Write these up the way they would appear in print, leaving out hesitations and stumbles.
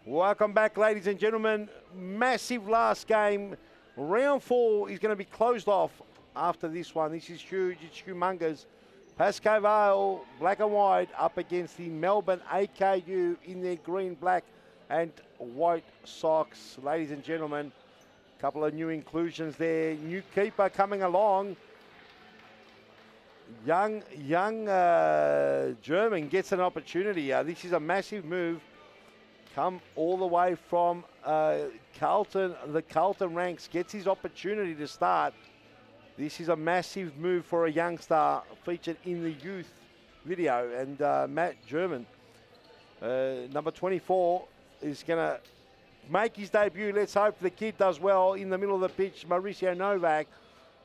Welcome back, ladies and gentlemen. Massive last game. Round 4 is going to be closed off after this one. This is huge. It's humongous. Pascoe Vale, black and white, up against the Melbourne AKU in their green, black and white socks. Ladies and gentlemen, a couple of new inclusions there. New keeper coming along. Young German gets an opportunity. This is a massive move. Come all the way from Carlton. The Carlton ranks, gets his opportunity to start. This is a massive move for a youngster featured in the youth video. And Matt German, number 24, is going to make his debut. Let's hope the kid does well. In the middle of the pitch, Mauricio Novak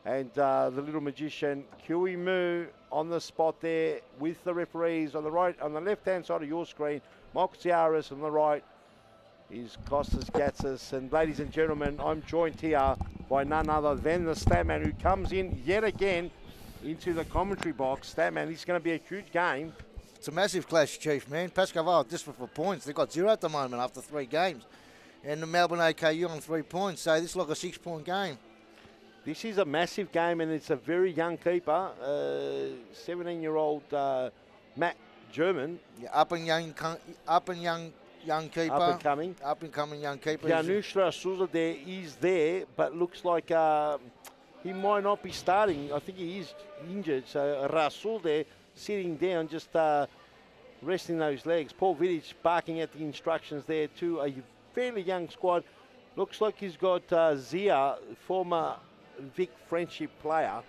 and the little magician, Kiwi Moo, on the spot there with the referees on the right, on the left-hand side of your screen. Moxiaris on the right is Costas Gatsis. And ladies and gentlemen, I'm joined here by none other than the Statman, who comes in yet again into the commentary box. Statman, this is going to be a huge game. It's a massive clash, Chief, man. Pascoe Vale desperate for points. They've got 0 at the moment after 3 games. And the Melbourne AKU on 3 points. So this is like a 6-point game. This is a massive game, and it's a very young keeper, 17-year-old Matt German. Yeah, up and young keeper. Up and coming young keeper. Janusz Rasuza there is there, but looks like he might not be starting. I think he is injured. So Rasul there sitting down, just resting those legs. Paul Vidic barking at the instructions there to a fairly young squad. Looks like he's got Zia, former Vic Friendship player.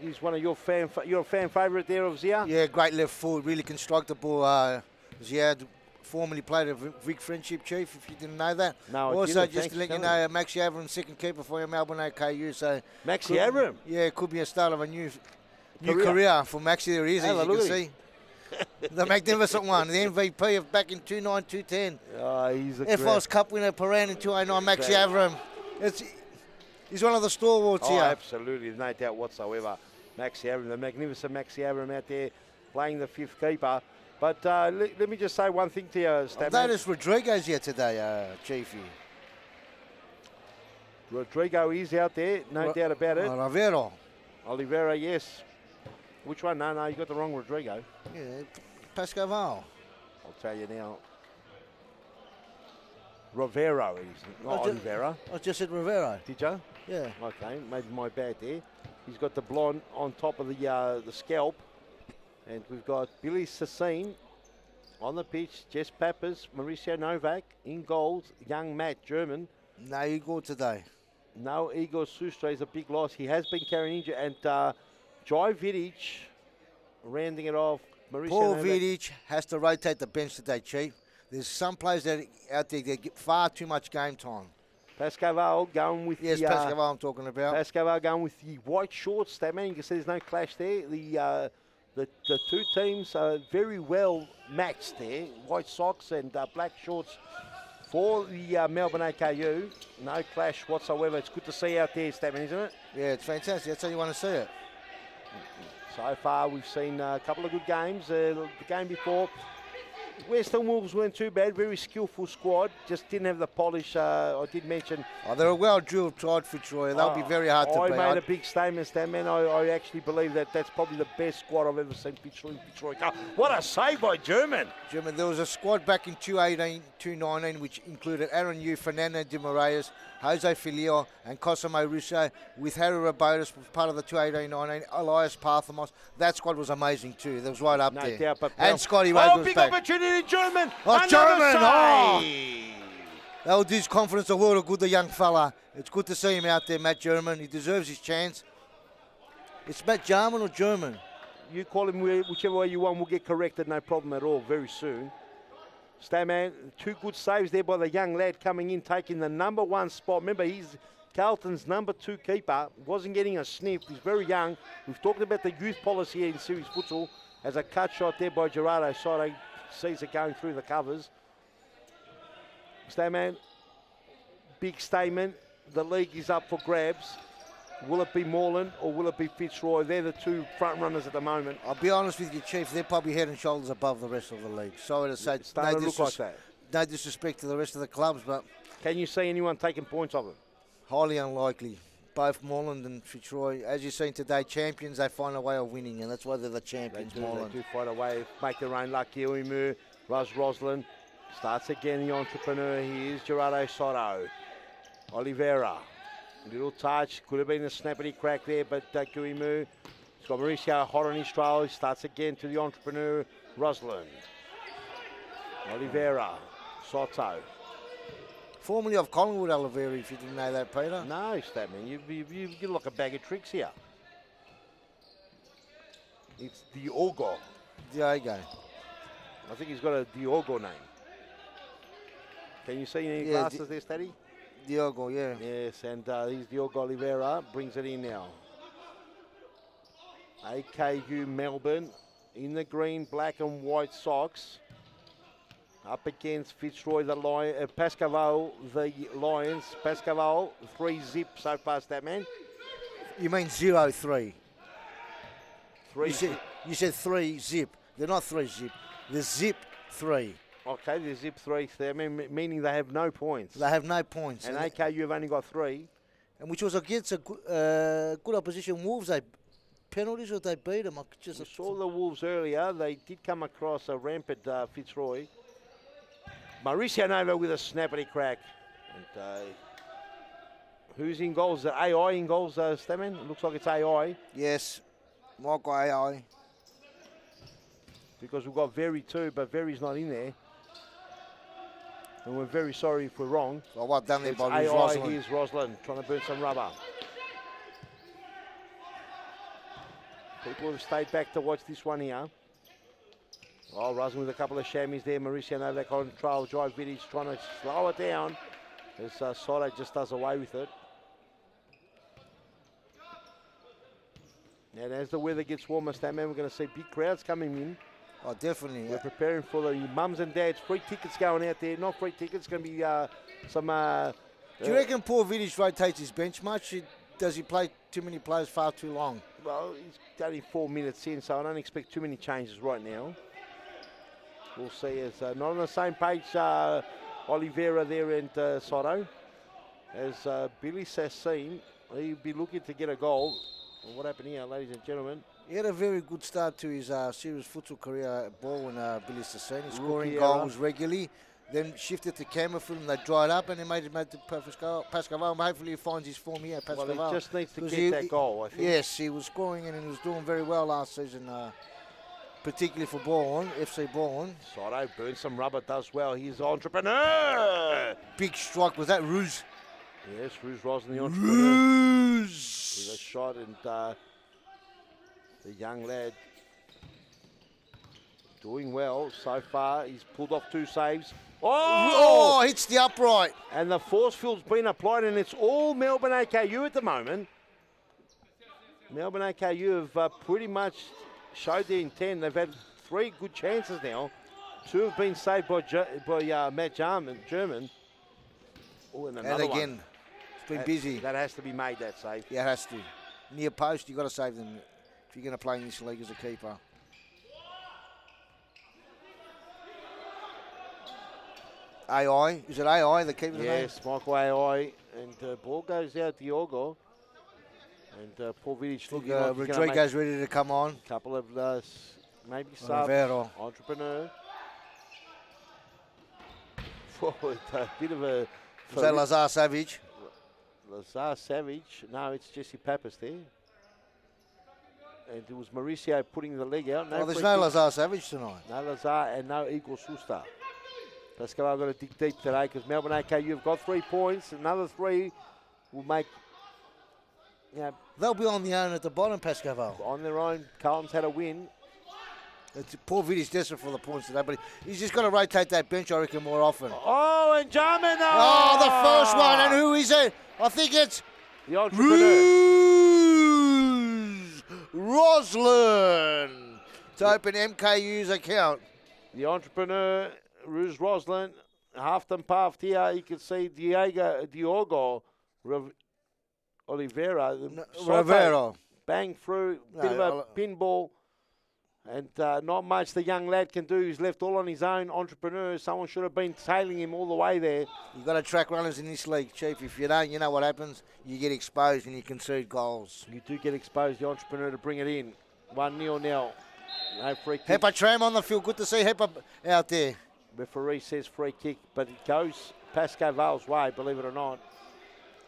He's one of your you're a fan favourite there of Zia? Yeah, great left forward, really constructible. Zia formerly played at Vic Friendship, Chief, if you didn't know that. No, I also, didn't. just to let you know, Maxi Avram, second keeper for your Melbourne AKU. So Maxi Avram? Yeah, it could be a start of a new career for Maxi. There he is, as you can see. The magnificent one, the MVP of back in 2009-2010. Oh, he's a FOS Cup winner, Paran in 2009, Maxi Avram. He's one of the stalwarts here. Absolutely, no doubt whatsoever. Maxi Avram, the magnificent Maxi Avram out there playing the 5th keeper. But let me just say one thing to you, Stan. That is Rodriguez here today, Chiefy. Rodrigo is out there, no doubt about it. Oliveira, yes. Which one? No, you got the wrong Rodrigo. Yeah, Pascoe Vale. I'll tell you now. Rivero is, not Oliveira. I just said Rivero. Did you? Yeah. Okay, maybe my bad there. He's got the blonde on top of the scalp. And we've got Billy Sassine on the pitch, Jess Pappas, Mauricio Novak, in goals, young Matt German. No Igor today. No, Igor Sustre is a big loss. He has been carrying injury. And Jai Vidic rounding it off. Mauricio Paul Novak. Vidic has to rotate the bench today, Chief. There's some players that out there that get far too much game time. Pascoe Vale going with Pascoe Vale I'm talking about. Pascoe Vale going with the white shorts. That man, you can see there's no clash there. The two teams are very well matched there. White socks and black shorts for the Melbourne AKU. No clash whatsoever. It's good to see out there, Statman, isn't it? Yeah, it's fantastic. That's how you want to see it. So far, we've seen a couple of good games. The game before, Western Wolves weren't too bad. Very skillful squad. Just didn't have the polish. I did mention. Oh, they're a well-drilled side, Fitzroy. They'll be very hard to beat. I made a big statement, Statman. I actually believe that's probably the best squad I've ever seen Fitzroy. What a save by German. German, there was a squad back in 2018-2019 which included Aaron Yu, Fernando de Moraes, Jose Filio and Cosimo Russo, with Harry Rabotis, part of the 2018-19, Elias Parthamos. That squad was amazing too. That was right up there. Doubt, but and Scotty Wade was big back. Opportunity, German. Oh, German! Oh. That will do his confidence a world of good, the young fella. It's good to see him out there, Matt German. He deserves his chance. It's Matt German or German? You call him whichever way you want. We'll get corrected, no problem at all, very soon. Statman, 2 good saves there by the young lad coming in, taking the number 1 spot. Remember, he's Carlton's number 2 keeper. Wasn't getting a sniff. He's very young. We've talked about the youth policy here in series futsal. As a cut shot there by Gerardo Soto. Sees it going through the covers. Statman, big statement. The league is up for grabs. Will it be Moreland or will it be Fitzroy? They're the two front runners at the moment. I'll be honest with you, Chief. They're probably head and shoulders above the rest of the league. Sorry to say, It's starting to look like that. No disrespect to the rest of the clubs, but Can you see anyone taking points of them? highly unlikely. Both Moreland and Fitzroy, as you've seen today, champions, they find a way of winning, and that's why they're the champions, Moreland. They do find a way, make their own luck. Guimu, Roslin starts again, the entrepreneur. Here's Gerardo Soto. Oliveira. Little touch. Could have been a snappity crack there, but Guimu. He's got Mauricio hot on his trail. He starts again to the entrepreneur, Roslin. Oliveira. Soto. Formerly of Collingwood, Oliveira, if you didn't know that, Peter. No, Statman, you look like a bag of tricks here. It's Diogo. Diogo. I think he's got a Diogo name. Can you see any glasses there, Statty? Diogo, yeah. Yes, and he's Diogo Oliveira, brings it in now. AKU Melbourne in the green, black and white socks. Up against Fitzroy, the Lion, Pascoe Vale, the Lions. Pascoe Vale, 3-0 so far, Statman. You mean 0-3? 3. You said 3-0. They're not 3-0. They're 0-3. Okay, they're 0-3, Statman, meaning they have no points. They have no points. And AKU have only got 3. And which was against a good opposition, Wolves. They penalties or they beat them. We saw the Wolves earlier. They did come across a rampant Fitzroy. Mauricio Nova with a snappity crack. And who's in goals? Is it AI in goals, Stammen? It looks like it's AI. Yes, Michael AI. Because we've got Very too, but Very's not in there. And we're very sorry if we're wrong. So what done there by AI, Roslin? here's Roslin trying to burn some rubber. People have stayed back to watch this one here. Oh, Roslin with a couple of chamois there. Mauricio Novak on trial drive. Vidic trying to slow it down. As Soto just does away with it. And as the weather gets warmer, Statman, we're going to see big crowds coming in. Oh, definitely. We're preparing for the mums and dads. Free tickets going out there. Not free tickets. It's going to be some... Do you reckon Paul Vidic rotates his bench much? Does he play too many players far too long? Well, he's only 4 minutes in, so I don't expect too many changes right now. We'll see. As not on the same page, Oliveira there and Soto. As Billy Sassin, he'll be looking to get a goal. Well, what happened here, ladies and gentlemen? He had a very good start to his serious futsal career at ball when Billy Sassin, scoring goals regularly. Then shifted to Camerfield and they dried up and he made the Pascoe Vale. Hopefully he finds his form here at Pascoe Vale. Well, he just needs to get that goal, I think. Yes, he was scoring and he was doing very well last season, particularly for Bourne, FC Bourne. Soto burns some rubber, does well. He's the entrepreneur. Big strike. Was that Ruse? Yes, Ruse Roslin, the entrepreneur. Ruse! With a shot and the young lad doing well so far. He's pulled off 2 saves. Oh, hits the upright. And the force field's been applied, and it's all Melbourne AKU at the moment. Melbourne AKU have pretty much showed their intent. They've had 3 good chances now. 2 have been saved by Matt German. Oh, and another again, one. It's been busy. That has to be made, that save. Yeah, it has to. Near post, you've got to save them if you're going to play in this league as a keeper. AI, is it AI, the keeper? Yes, Michael AI, and ball goes out Diogo. And Paul Vidic looking like Rodriguez ready to come on. A couple of maybe subs. Entrepreneur. A bit of a... Was that Lazar Savage? Lazar Savage. No, it's Jesse Pappas there. And it was Mauricio putting the leg out. No, there's no Lazar Savage tonight. No Lazar and no Igor Susta. Pascoe Vale got to dig deep today because Melbourne AKU have got 3 points. Another 3 will make... They'll be on their own at the bottom, Pascoe Vale. On their own. Carlton's had a win. Poor Vidi's desperate for the points today, but he's just got to rotate that bench, I reckon, more often. Oh, and Jarman! Oh, the first one, and who is it? I think it's... The entrepreneur. Ruse Roslin to open MKU's account. The entrepreneur, Ruse Roslin, half them path here. You can see Diogo Oliveira. Rivero. Bang through, bit of a pinball. And not much the young lad can do. He's left all on his own. Entrepreneur. Someone should have been tailing him all the way there. You've got to track runners in this league, Chief. If you don't, you know what happens. You get exposed and you concede goals. You do get exposed, the Entrepreneur, to bring it in. 1-0 now. No free kick. Hepa Tram on the field. Good to see Hepa out there. Referee says free kick, but it goes Pascoe Vale's way, believe it or not.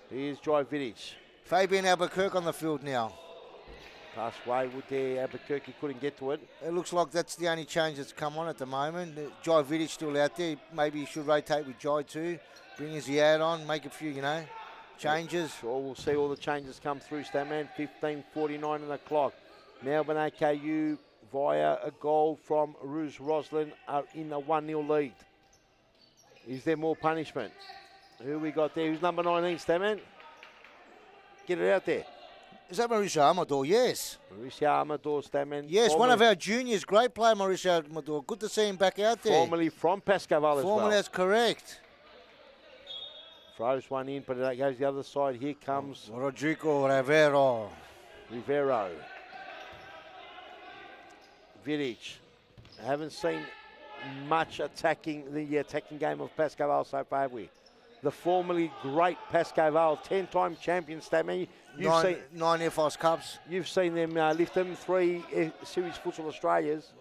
Here's Joy Vidic. Fabian Albuquerque on the field now. Pass wayward there. Albuquerque couldn't get to it. It looks like that's the only change that's come on at the moment. Joy Vidic still out there. Maybe he should rotate with Joy too. Bring his ad on, make a few, changes. Sure, we'll see all the changes come through, Statman. 15:49 on the clock. Melbourne AKU via a goal from Ruse Roslin are in a 1-0 lead. Is there more punishment? Who we got there? Who's number 19, Statman? Get it out there. Is that Mauricio Amador? Yes. Mauricio Amador, Statman. Yes, one of our juniors. Great player, Mauricio Amador. Good to see him back out there. Formerly from Pascoe Vale as well. Formerly, that's correct. Throws one in, but it goes the other side. Here comes Rodrigo Rivero. Vidic. I haven't seen much the attacking game of Pascoe Vale so far, have we? The formerly great Pascoe Vale, 10-time champion, Statman. Nine FOS Cups. You've seen them lift them, 3 Series Futsal Australias.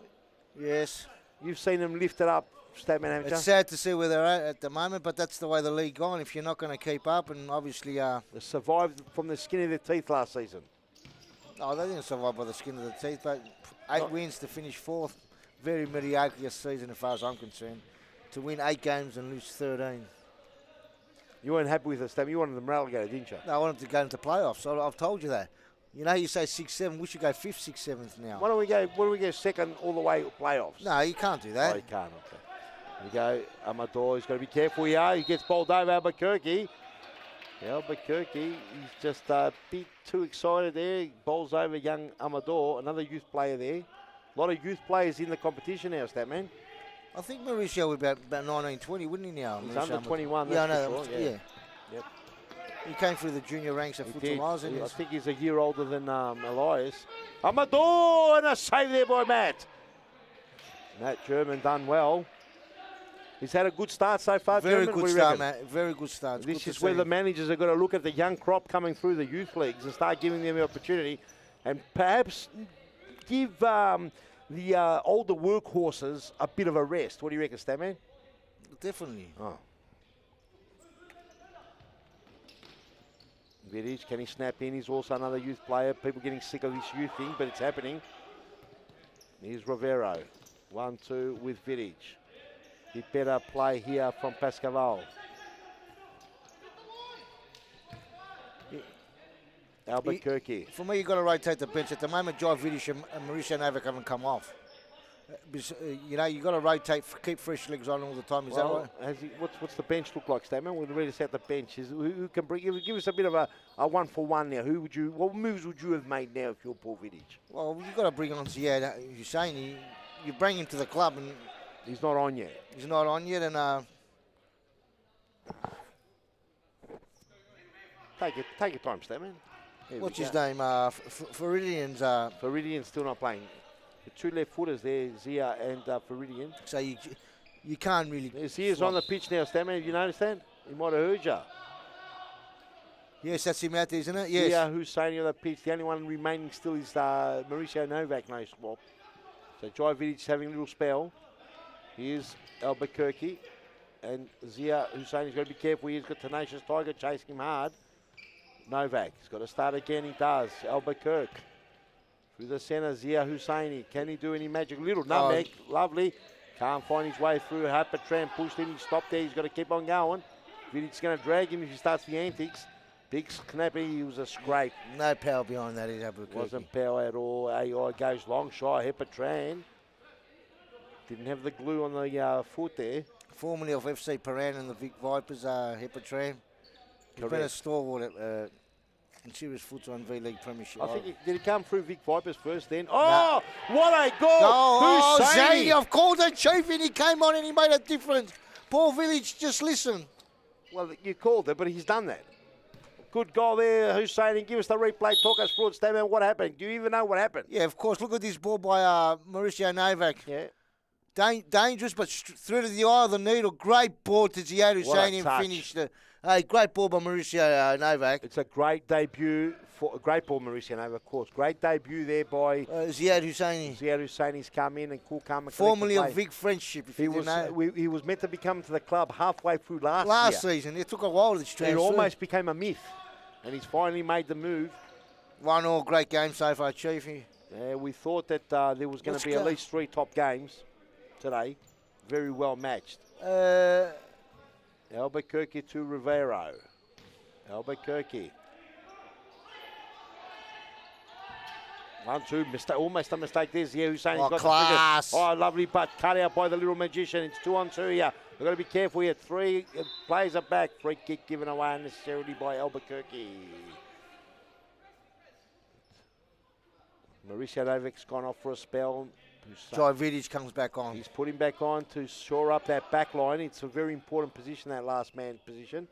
Yes. You've seen them lift it up, Statman, haven't you? It's sad to see where they're at the moment, but that's the way the league gone. If you're not going to keep up, and obviously... They survived from the skin of their teeth last season. No, they didn't survive by the skin of the teeth, but 8 wins to finish 4th. Very mediocre season as far as I'm concerned. To win 8 games and lose 13. You weren't happy with us, Statman. You wanted them relegated, didn't you? No, I wanted to go into playoffs. So I've told you that. You say 6th, 7th. We should go 5th, 6th, 7th now. Why don't we go second all the way to playoffs? No, you can't do that. Oh, you can't. Okay. Here we go. Amador. He's got to be careful here. He gets bowled over Albuquerque. Albuquerque, he's just a bit too excited there. He bowls over young Amador, another youth player there. A lot of youth players in the competition now, Statman. I think Mauricio was about 19, 20, wouldn't he now? He's Mauricio under 21, yeah, that's for sure. Yeah. Yep. He came through the junior ranks of Futsal. I think he's a year older than Elias. Amador, and a save there by Matt. Matt German done well. He's had a good start so far. Very German, good start, Matt. Very good start. This is where the managers are going to look at the young crop coming through the youth leagues and start giving them the opportunity, and perhaps give the older workhorses a bit of a rest. What do you reckon, Statman? Definitely. Oh. Vidic, can he snap in? He's also another youth player. People getting sick of this youth thing, but it's happening. Here's Rivero. 1-2 with Vidic. He better play here from Pascoe Vale. Albuquerque. For me, you've got to rotate the bench. At the moment, Joy Vidic and Mauricio Novak haven't come off. You've got to rotate, keep fresh legs on all the time. Is that right? What's the bench look like, Statman? We'll read us out the bench. Who can bring? Give us a bit of a 1-for-1 now. What moves would you have made now if you're Paul Vidic? Well, you've got to bring on Ziad Husseini. You bring him to the club and he's not on yet. He's not on yet, and take your time, Statman. What's his name? Faridian's. Faridian's still not playing. The 2 left footers there, Zia and Faridian. So you can't really. Zia's on the pitch now, Statman. Have you noticed that? He might have heard you. Yes, that's him out there, isn't it? Yes. Zia Husseini on the pitch. The only one remaining still is Mauricio Novak, no swap. So Joy Vidic's having a little spell. Here's Albuquerque. And Zia Husseini's got to be careful. He's got Tenacious Tiger chasing him hard. Novak, he's got to start again. He does. Albuquerque. Through the centre, Zia Husseini. Can he do any magic? Little nutmeg. Lovely. Can't find his way through. Hapatram pushed him. He stopped there. He's got to keep on going. Vidic's going to drag him if he starts the antics. Big snappy. He was a scrape. No power behind that. Wasn't power at all. AI goes long shy. Hepatran. Didn't have the glue on the foot there. Formerly of FC Paran and the Vic Vipers, Hepatran. He's been a stalwart at Serious Futsal and V-League Premiership. I think did he come through Vic Vipers first then? Oh, what a goal! Oh, Zany, I've called it, Chief, and he came on and he made a difference. Paul Village, just listen. Well, you called it, but he's done that. good goal there, Hussein. Give us the replay. Talk us through it, Stammer. What happened? Do you even know what happened? Yeah, of course. Look at this ball by Mauricio Novak. Yeah. Dangerous, but through to the eye of the needle. Great ball to Ziad Hussein and finished it. Great ball by Mauricio Novak. It's a great debut. A great ball, Mauricio Novak, of course. Great debut there by Ziad Hussein. Ziad Husseini's come in and cool come and formerly of Vic Friendship, if he was, he was meant to become to the club halfway through last year. Season. It took a while, this transfer. It almost became a myth, and he's finally made the move. 1-1, great game so far, Chief. Yeah, we thought that there was going to be at least 3 top games today. Very well matched. Albuquerque to Rivero. Albuquerque. 1-2, almost a mistake. There's Hussein. Oh, class. Oh, lovely butt cut out by the little magician. It's 2-on-2 here. We've got to be careful here. 3 players are back. Free kick given away unnecessarily by Albuquerque. Mauricio Novak's gone off for a spell. Jai Vidic comes back on. He's put him back on to shore up that back line. It's a very important position, that last man position.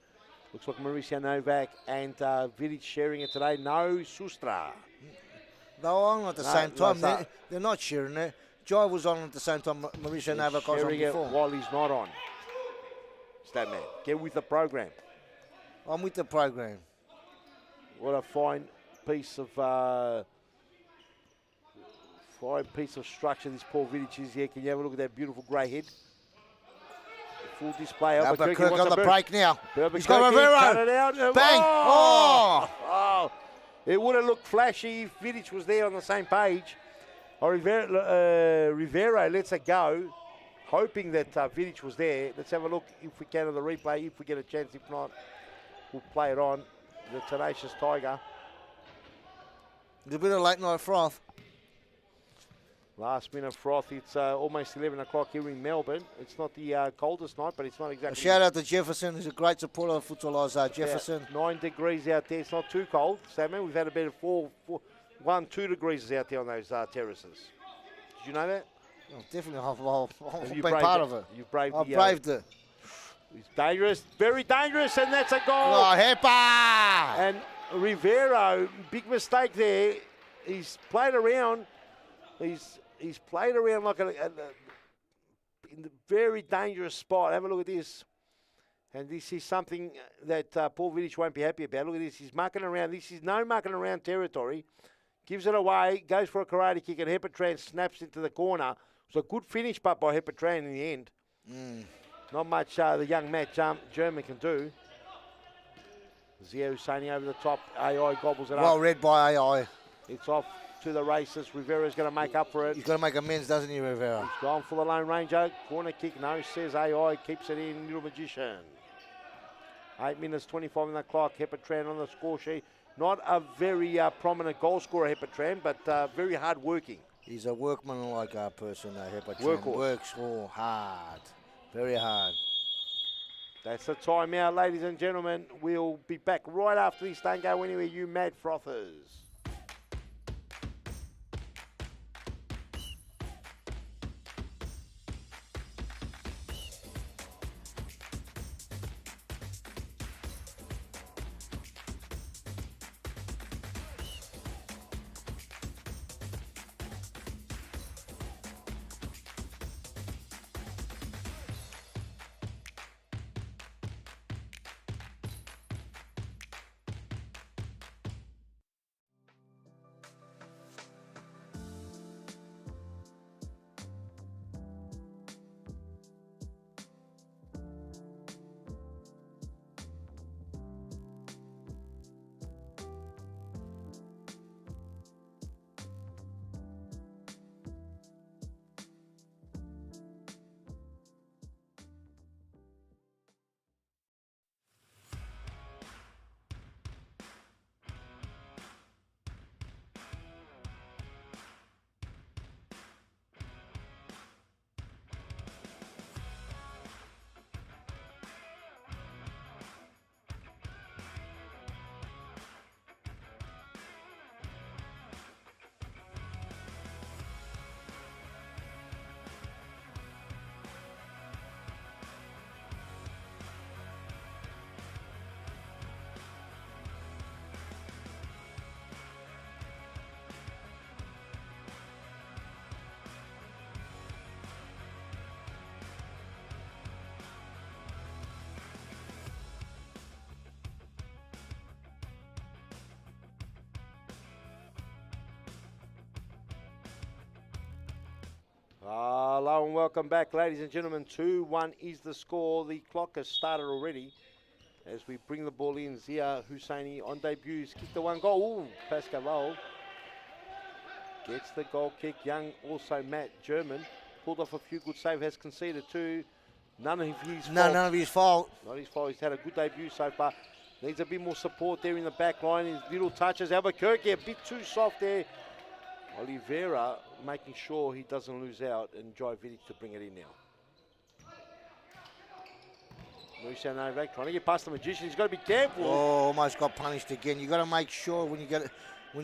Looks like Mauricio Novak and Vidic sharing it today. No Sustra. They're on at the same time. They're not sharing it. Jai was on at the same time Mauricio Novak was on before. While he's not on. Statman, get with the program. I'm with the program. What a fine piece of structure this Paul Vidic is here. Can you have a look at that beautiful grey head? Full display. Albuquerque on the break now. He's got Rivero. Cut it out. Bang! Oh! It would have looked flashy if Vidic was there on the same page. Rivero lets it go, hoping that Vidic was there. Let's have a look if we can at the replay, if we get a chance. If not, we'll play it on. The tenacious Tiger. There's a bit of late night froth. Last minute froth. It's almost 11 o'clock here in Melbourne. It's not the coldest night, but it's not exactly. A shout out to Jefferson, who's a great supporter of Futsal. Jefferson. 9 degrees out there. It's not too cold, Sammy. We've had a bit of 2 degrees out there on those terraces. Did you know that? Oh, definitely. I've been part of it. You've braved I've braved it. It's dangerous, very dangerous, and that's a goal. Oh, Hepa! And Rivero, big mistake there. He's played around. He's played around like in a very dangerous spot. Have a look at this. And this is something that Paul Vidic won't be happy about. Look at this. He's mucking around. This is no mucking around territory. Gives it away. Goes for a karate kick, and Hepatran snaps into the corner. It was a good finish, but by Hepatran in the end. Not much the young Matt German can do. Zia Husseini over the top. AI gobbles it up. Well read by AI. It's off to the races. Rivero's going to make up for it. He's got to make amends, doesn't he, Rivero? He's gone for the Lone Ranger. Corner kick, no, says AI. Keeps it in, Little Magician. 8 minutes, 25 on the clock. Hepatran on the score sheet. Not a very prominent goal scorer, Hepatran, but very hard working. He's a workman-like person, Hepatran. Workhorse. Works hard. Very hard. That's the time out, ladies and gentlemen. We'll be back right after this. Don't go anywhere, you mad frothers. Hello and welcome back, ladies and gentlemen. 2-1 is the score. The clock has started already as we bring the ball in. Zia Husseini on debuts, kicked the one goal. Ooh, Pascoe Vale gets the goal kick. Young, also Matt German, pulled off a few good saves, has conceded two. None of his fault. None of his fault. Not his fault. He's had a good debut so far. Needs a bit more support there in the back line. His little touches. Albuquerque a bit too soft there. Oliveira making sure he doesn't lose out, and Jai Vidic to bring it in now. Musa Novak trying to get past the magician. He's got to be careful. Oh, almost got punished again. You got to make sure when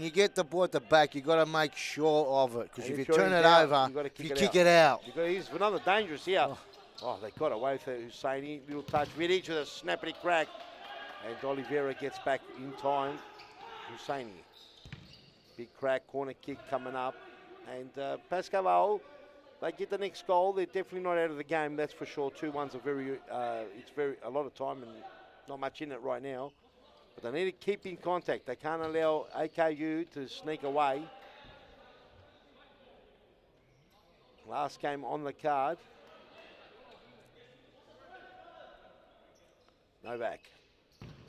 you get the ball at the back, you got to make sure of it, because if you turn it over, you kick it out. He's another dangerous here. Oh, they got away with it. Husseini, little touch. Vidic with a snappity crack, and Oliveira gets back in time. Husseini. Big crack, corner kick coming up. And Pascoe Vale, they get the next goal. They're definitely not out of the game, that's for sure. 2-1's a lot of time and not much in it right now. But they need to keep in contact. They can't allow AKU to sneak away. Last game on the card. Novak.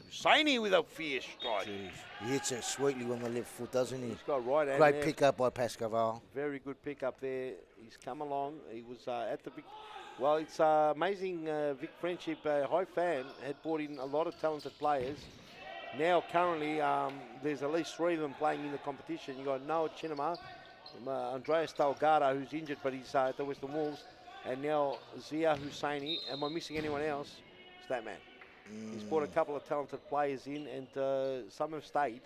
Husseini with a fierce strike. Jeez. He hits it sweetly on the left foot, doesn't he? He's got right out Great there. pick up by Pascoe Vale. Very good pick up there. He's come along. He was at the Vic. Well, it's amazing. Vic Friendship, High Fan, had brought in a lot of talented players. Now, currently, there's at least 3 of them playing in the competition. You got Noah Chinema, Andreas Delgado, who's injured, but he's at the Western Wolves, and now Zia Husseini. Am I missing anyone else? It's that man. He's brought a couple of talented players in, and some have stayed.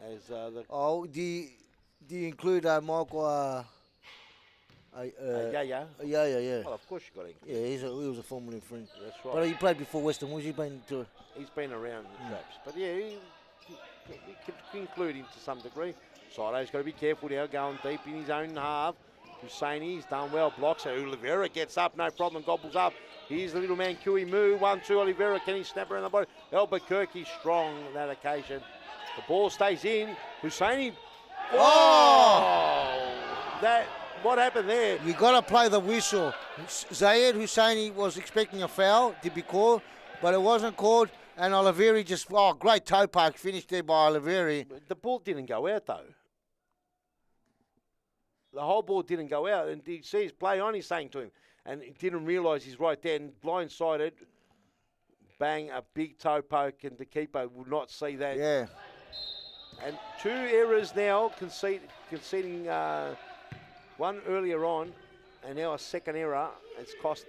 As do you include Michael? yeah. Well, of course you got him. Yeah, he was a former friend. That's right. But he played before Western Wolves. He's been around the traps, but yeah, he could include him to some degree. Sido's got to be careful now, going deep in his own half. Husseini's done well, blocks it. Oliveira gets up, no problem, gobbles up. Here's the little man, Kui Mu. 1-2, Oliveira, can he snap around the body? Albuquerque strong on that occasion. The ball stays in. Husseini. Oh! What happened there? You got to play the whistle. Zayed Husseini was expecting a foul to be called, but it wasn't called. And Oliveira just, great toe poke finished there by Oliveira. The ball didn't go out though. The whole ball didn't go out, and he sees play on, he's saying to him, and he didn't realise he's right there, and blindsided, bang, a big toe poke, and the keeper would not see that. Yeah. And 2 errors now, conceding one earlier on, and now a second error. It's cost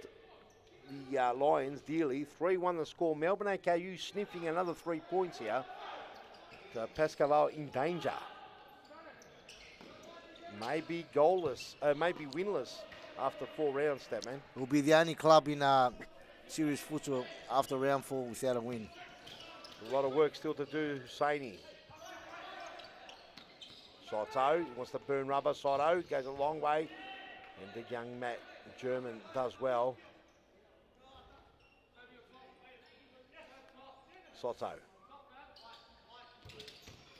the Lions dearly. 3-1 the score. Melbourne AKU sniffing another 3 points here. Pascoe Vale in danger. Maybe goalless, maybe winless after 4 rounds, that man. Will be the only club in series futsal after round 4 without a win. A lot of work still to do, Husseini. Soto wants to burn rubber. Soto goes a long way, and the young Matt German does well. Soto.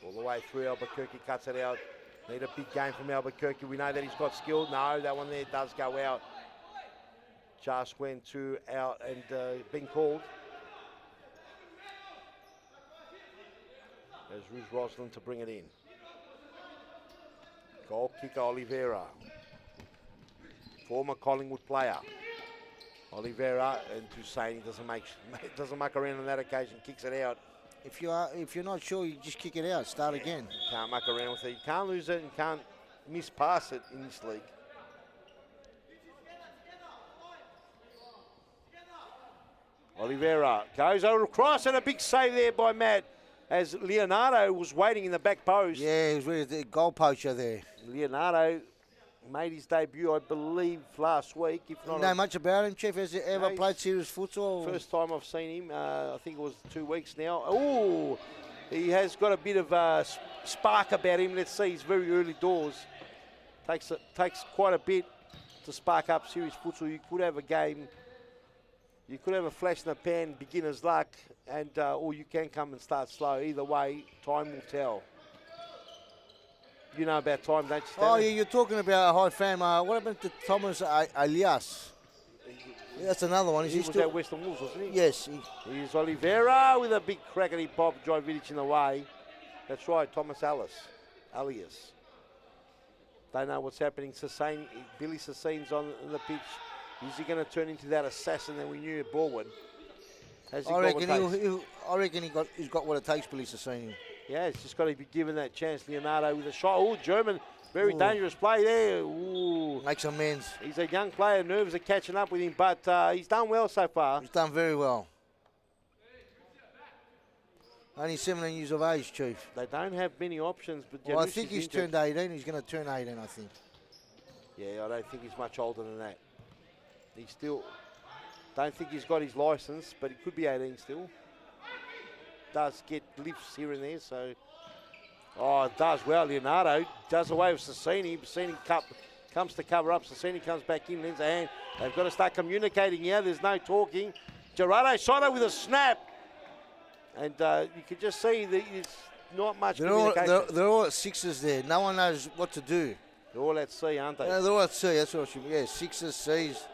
All the way through, Albuquerque cuts it out. Need a big game from Albuquerque. We know that he's got skill. No, that one there does go out. Just went out and been called. There's Ruz Roslin to bring it in. Goal kicker Oliveira. Former Collingwood player. Oliveira, and Husseini doesn't muck around on that occasion, kicks it out. If you're not sure, you just kick it out, start again. Can't muck around with it. You can't lose it and can't mispass it in this league. Oliveira goes over across, and a big save there by Matt as Leonardo was waiting in the back post. Yeah, he was with the goal poacher there. Leonardo made his debut, I believe, last week. If not, you know much about him, Chief? Has he ever played serious futsal? First time I've seen him. I think it was 2 weeks now. Oh, he has got a bit of a spark about him. Let's see. He's very early doors. Takes quite a bit to spark up serious futsal. You could have a game. You could have a flash in the pan, beginner's luck, and or you can come and start slow. Either way, time will tell. You know about time, don't you, Oh, Stanley? yeah, you're talking about High Fam. What happened to Thomas Alias? Yeah, that's another one. Is He he was still? at Western Wolves, wasn't he? Yes. Here's Oliveira with a big crackety pop, Jovic in the way. That's right, Thomas Alias. Don't know what's happening. Billy Sassine's on the pitch. Is he going to turn into that assassin that we knew at Baldwin? Has he I got what reckon it takes? I reckon he's got what it takes, Billy Sassini. Yeah, it's just got to be given that chance. Leonardo with a shot. Oh, German, very dangerous play there. Ooh. Makes amends. He's a young player. Nerves are catching up with him, but he's done well so far. He's done very well. Only 17 years of age, Chief. They don't have many options, but Well, I think he's turned 18. He's going to turn 18, I think. Yeah, I don't think he's much older than that. He still don't think he's got his license, but he could be 18 still. Does get lifts here and there, so it does well. Leonardo does away with Sassini. Sassini comes to cover up. Sassini comes back in, lends a hand. They've got to start communicating here. There's no talking. Gerardo Soto with a snap. And you can just see that it's not much communication. They're all at sixes there. No one knows what to do. They're all at C, aren't they? Yeah, they're all at C. That's what I should. Yeah, sixes, C's.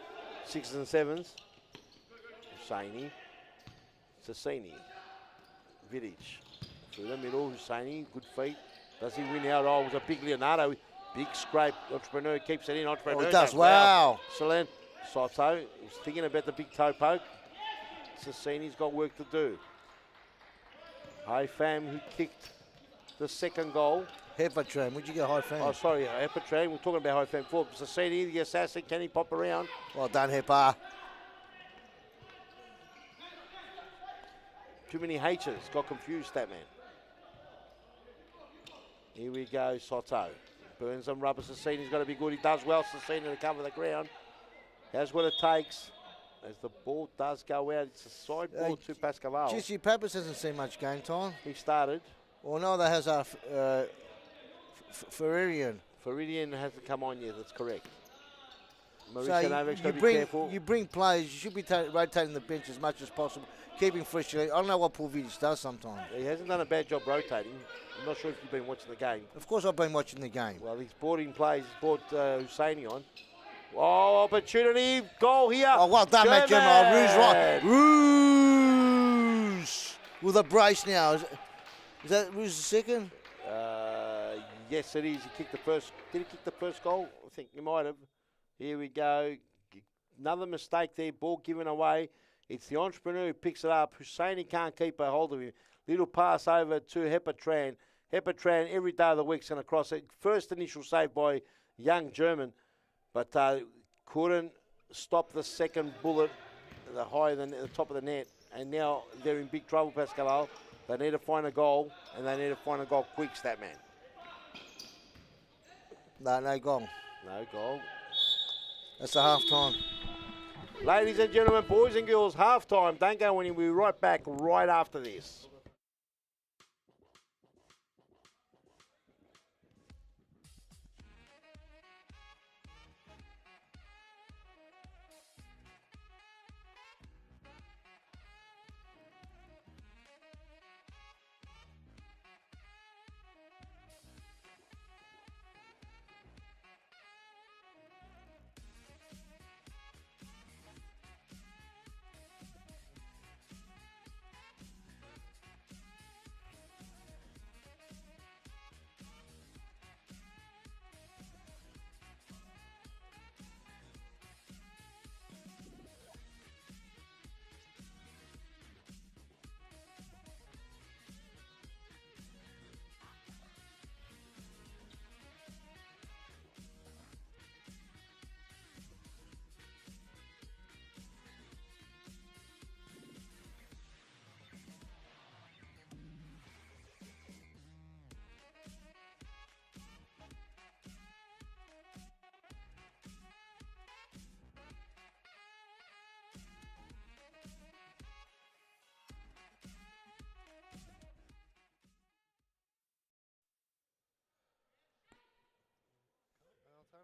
6s and 7s. Hussaini. Sassini. Vidic. Through the middle. Hussaini. Good feet. Does he win out? Oh, it was a big Leonardo. Big scrape. Entrepreneur keeps it in. Entrepreneur. Oh, it does. Wow. Excellent. Soto. He's thinking about the big toe poke. Sassini's got work to do. High Fam, who kicked the second goal. Hepatran, would you get High Fam? Oh, sorry, Hepatran. We're talking about High Fam 4. Sassini, the assassin, can he pop around? Well done, Hepa. Too many H's. Got confused, that man. Here we go, Soto. Burns some rubber. Sassini's got to be good. He does well. Sassini to cover the ground. Has what it takes. As the ball does go out, it's a side ball to Pascoe Vale. Jesse Pappas hasn't seen much game time. He started. Well, no, that has our Ferrerian. Ferrerian hasn't come on yet, that's correct. So Novak's got to be careful. you bring players, you should be rotating the bench as much as possible, keeping fresh. I don't know what Paul Vidic does sometimes. He hasn't done a bad job rotating. I'm not sure if you've been watching the game. Of course I've been watching the game. Well, he's brought in plays. He's brought Hussaini on. Oh, opportunity. Goal here. Oh, well done, mate, Gemma. Rouge right. Rouge with a brace now. Is that Rouge's second? Yes, it is. He kicked the first. Did he kick the first goal? I think he might have. Here we go. Another mistake there. Ball given away. It's the entrepreneur who picks it up. Hussaini can't keep a hold of him. Little pass over to Hepatran. Hepatran every day of the week's going to cross it. First initial save by young German. But couldn't stop the second bullet, the higher than the top of the net. And now they're in big trouble, Pascoe Vale. They need to find a goal, and they need to find a goal quick, Statman. No goal. No goal. That's a half time. Ladies and gentlemen, boys and girls, half time. Don't go anywhere. We'll be right back right after this.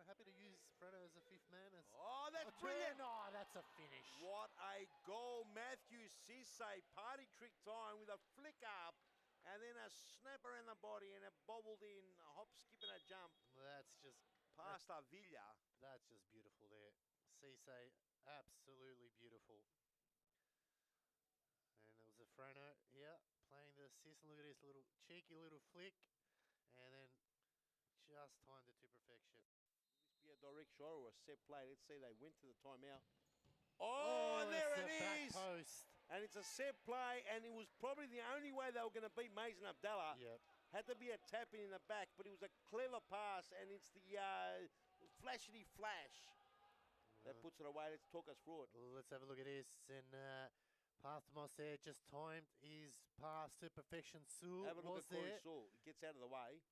Happy to use Fredo as a fifth man. Oh, that's brilliant. Oh, that's a finish. What a goal. Matthew Cisse, party trick time with a flick up. And then a snap around the body and a bobbled in, a hop, skip and a jump That's just past Villa. that's just beautiful there. Cisse, absolutely beautiful. And it was a Frano here playing the assist. Look at this little cheeky little flick, and then just timed it to perfection. Be a direct shot or a set play. Let's see. They went to the timeout. Oh, there that's it the back is. post. And it's a set play, and it was probably the only way they were going to beat Mason Abdallah. Yep. Had to be a tap in the back, but it was a clever pass, and it's the flashity flash that puts it away. Let's talk us through it. Let's have a look at this. And Pathmos there just timed his pass to perfection. Sewell Have a look was at Corey there. Sewell. He gets out of the way.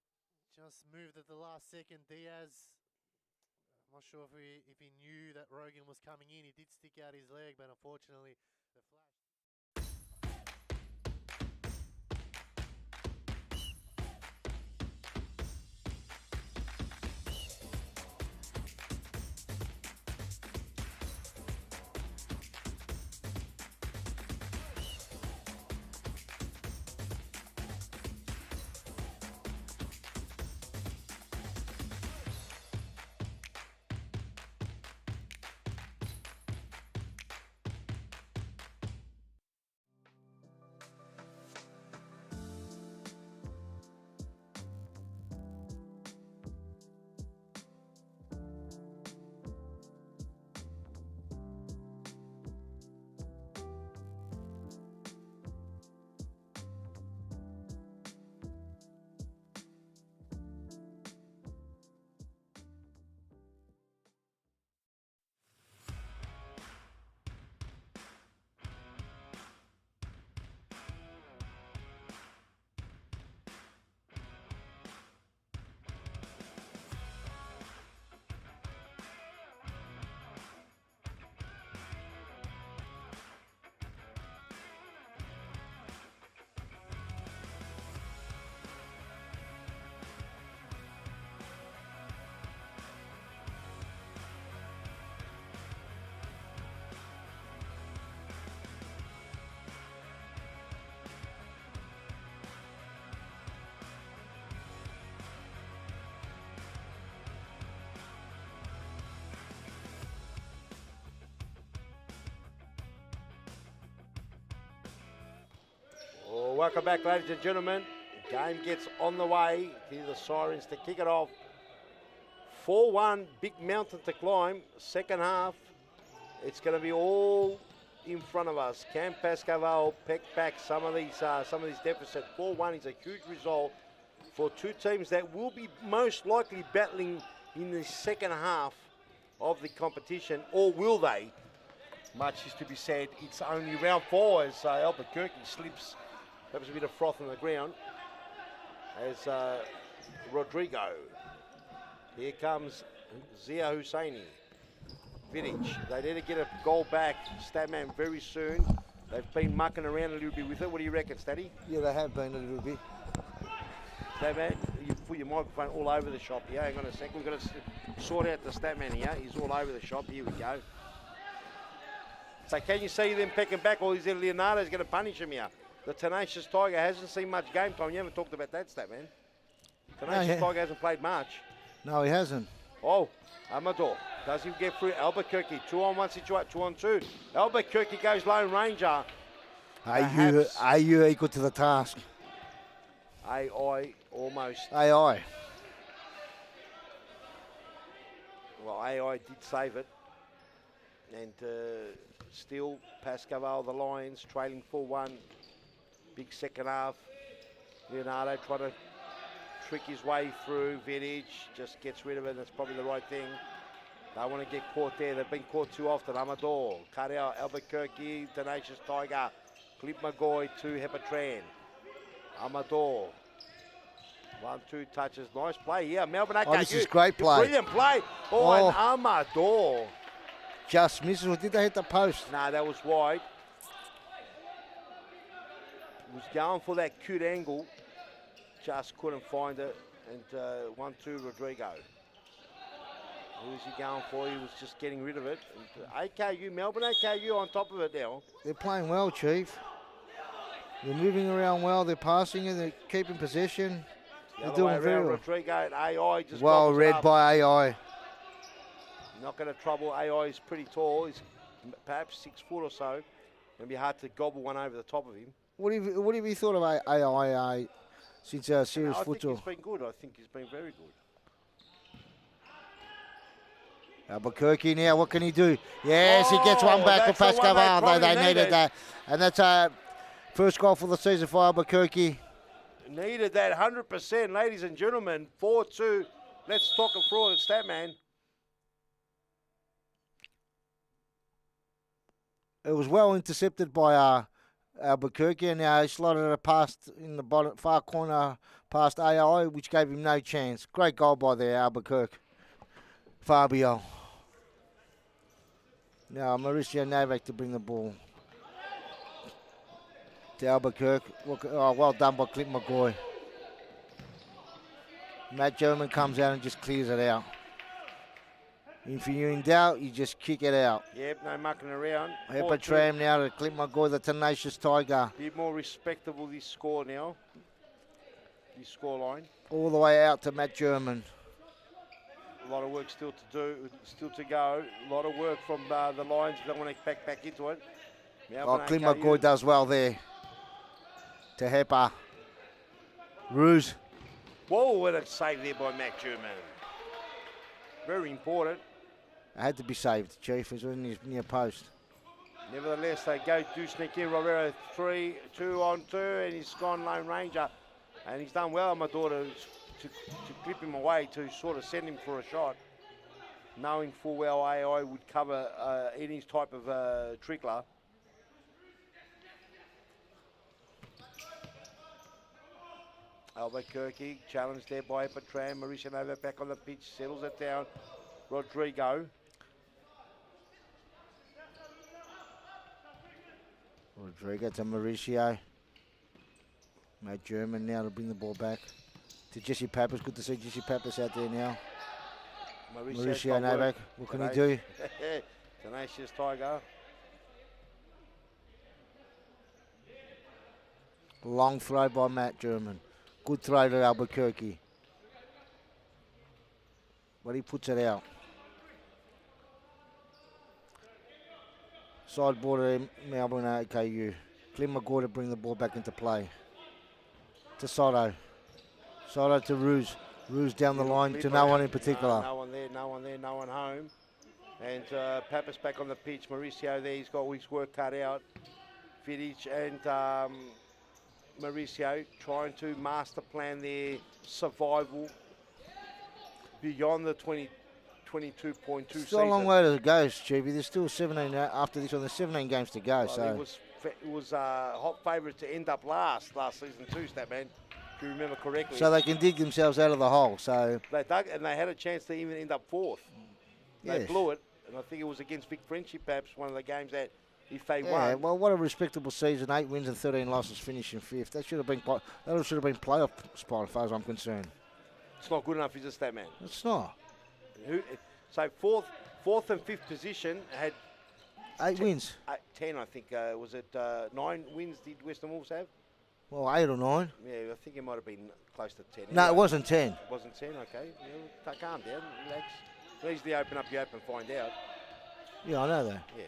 Just moved at the last second. Diaz, I'm not sure if he knew that Rogan was coming in. He did stick out his leg, but unfortunately the flash. Well, welcome back, ladies and gentlemen. Game gets on the way. Hear the sirens to kick it off. 4-1, big mountain to climb. Second half, it's going to be all in front of us. Can Pascoe Vale peck back some of these deficits? 4-1 is a huge result for two teams that will be most likely battling in the second half of the competition, or will they? Much is to be said. It's only round 4 as Albuquerque slips. That was a bit of froth on the ground as Rodrigo. Here comes Zia Husseini. Vidic. They need to get a goal back, Statman, very soon. They've been mucking around a little bit with it. What do you reckon, Statty? Yeah, they have been a little bit. Statman, you put your microphone all over the shop here. Hang on a sec. We've got to sort out the Statman here. He's all over the shop. Here we go. So can you see them pecking back, or is it Leonardo's going to punish him here? The Tenacious Tiger hasn't seen much game time. You haven't talked about that, Statman. Tenacious Tiger hasn't played much. No, he hasn't. Oh, Amador. Does he get through Albuquerque? 2-on-1 situation, 2-on-2. Albuquerque goes Lone Ranger. Are you equal to the task? AI almost. AI. Well, AI did save it. And still, Pascoe Vale, the Lions, trailing 4-1. Big second half. Leonardo trying to trick his way through. Vidic just gets rid of it. That's probably the right thing. They want to get caught there. They've been caught too often. Amador, cut out Albuquerque, Tenacious Tiger, Clip McGoy to Hepatran. Amador. 1-2 touches. Nice play here. Melbourne, okay. This is great play. Brilliant play. Oh, and Amador. Just misses, or did they hit the post? Nah, that was wide. Was going for that cute angle. Just couldn't find it. And 1-2 Rodrigo. Who was he going for? He was just getting rid of it. And, AKU, Melbourne AKU on top of it now. They're playing well, Chief. They're moving around well. They're passing and they're keeping possession. The They're other way doing very around, well. Rodrigo and AI just Well gobbles it read up. by AI. Not going to trouble. AI is pretty tall. He's perhaps 6 foot or so. It'll be hard to gobble one over the top of him. What have you thought of AI since Series I Futsal? think he's been good. I think he's been very good. Albuquerque now, what can he do? Yes, he gets one back for that's the one Pascoe Vale. they They probably needed that. And that's first goal for the season for Albuquerque. Needed that 100%, ladies and gentlemen. 4-2. Let's talk it through it, stat man. It was well intercepted by Albuquerque, and now he slotted it past in the bottom far corner past AI, which gave him no chance. Great goal by there, Albuquerque. Fabio. Now Mauricio Novak to bring the ball to Albuquerque. Well done by Clint McGoy. Matt German comes out and just clears it out. If you're in doubt, you just kick it out. Yep, no mucking around. Tram now to Clint McGoy, the tenacious Tiger. Bit more respectable this score now. This score line. All the way out to Matt German. A lot of work still to do, still to go. A lot of work from the Lions. Don't want to back into it. Clint McGoy does well there. To Hepa. Ruse. Whoa, what a save there by Matt German. Very important. It had to be saved, Chief. It was in his near post. Nevertheless, they do sneak in. Romero 3, 2 on 2, and he's gone Lone Ranger. And he's done well, my daughter, to clip him away, to sort of send him for a shot, knowing full well AI would cover any type of trickler. Albuquerque challenged there by Epatram. Mauricio Novak back on the pitch, settles it down. Rodrigo. Rodrigo to Mauricio. Matt German now to bring the ball back to Jesse Pappas. Good to see Jesse Pappas out there now. Mauricio Novak, what can he do? Tenacious Tiger. Long throw by Matt German. Good throw to Albuquerque. But he puts it out. Sideboard Melbourne AKU. Clint McGoy to bring the ball back into play. To Soto. Soto to Ruse. Ruse down the line to no one in particular. No one there, no one there, no one home. And Pappas back on the pitch. Mauricio there, he's got his work cut out. Vidic and Mauricio trying to master plan their survival beyond the 22.2 season. Still a long way to go, Stevie. There's still 17 after this one. There's 17 games to go. Well, so it was hot favourite to end up last season too, Statman, if you remember correctly. So they can dig themselves out of the hole. So they dug, and they had a chance to even end up fourth. They yes. blew it, and I think it was against Vic Friendship, perhaps one of the games that if they yeah, won. well, what a respectable season. 8 wins and 13 losses, finishing fifth. That should have been playoff spot, as far as I'm concerned. It's not good enough, is it, Statman? It's not. So fourth and fifth position had 8 wins. 10, I think. Was it 9 wins did Western Wolves have? Well, 8 or 9. Yeah, I think it might have been close to 10. No, it wasn't 10. It wasn't 10, okay. Yeah, calm down, relax. Easily open up your app and find out. Yeah, I know that. Yeah.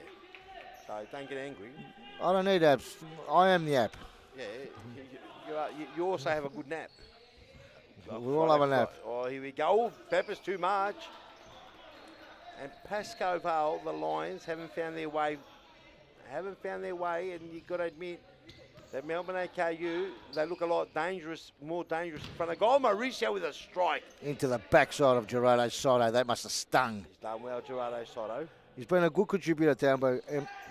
So don't get angry. I don't need apps. I am the app. Yeah, you also have a good nap. We all have a nap. Oh, here we go. Pepper's too much. And Pascoe Vale, the Lions, haven't found their way. And you've got to admit that Melbourne AKU, they look a lot dangerous, more dangerous in front of goal. Mauricio with a strike. Into the backside of Gerardo Soto. That must have stung. He's done well, Gerardo Soto. He's been a good contributor down by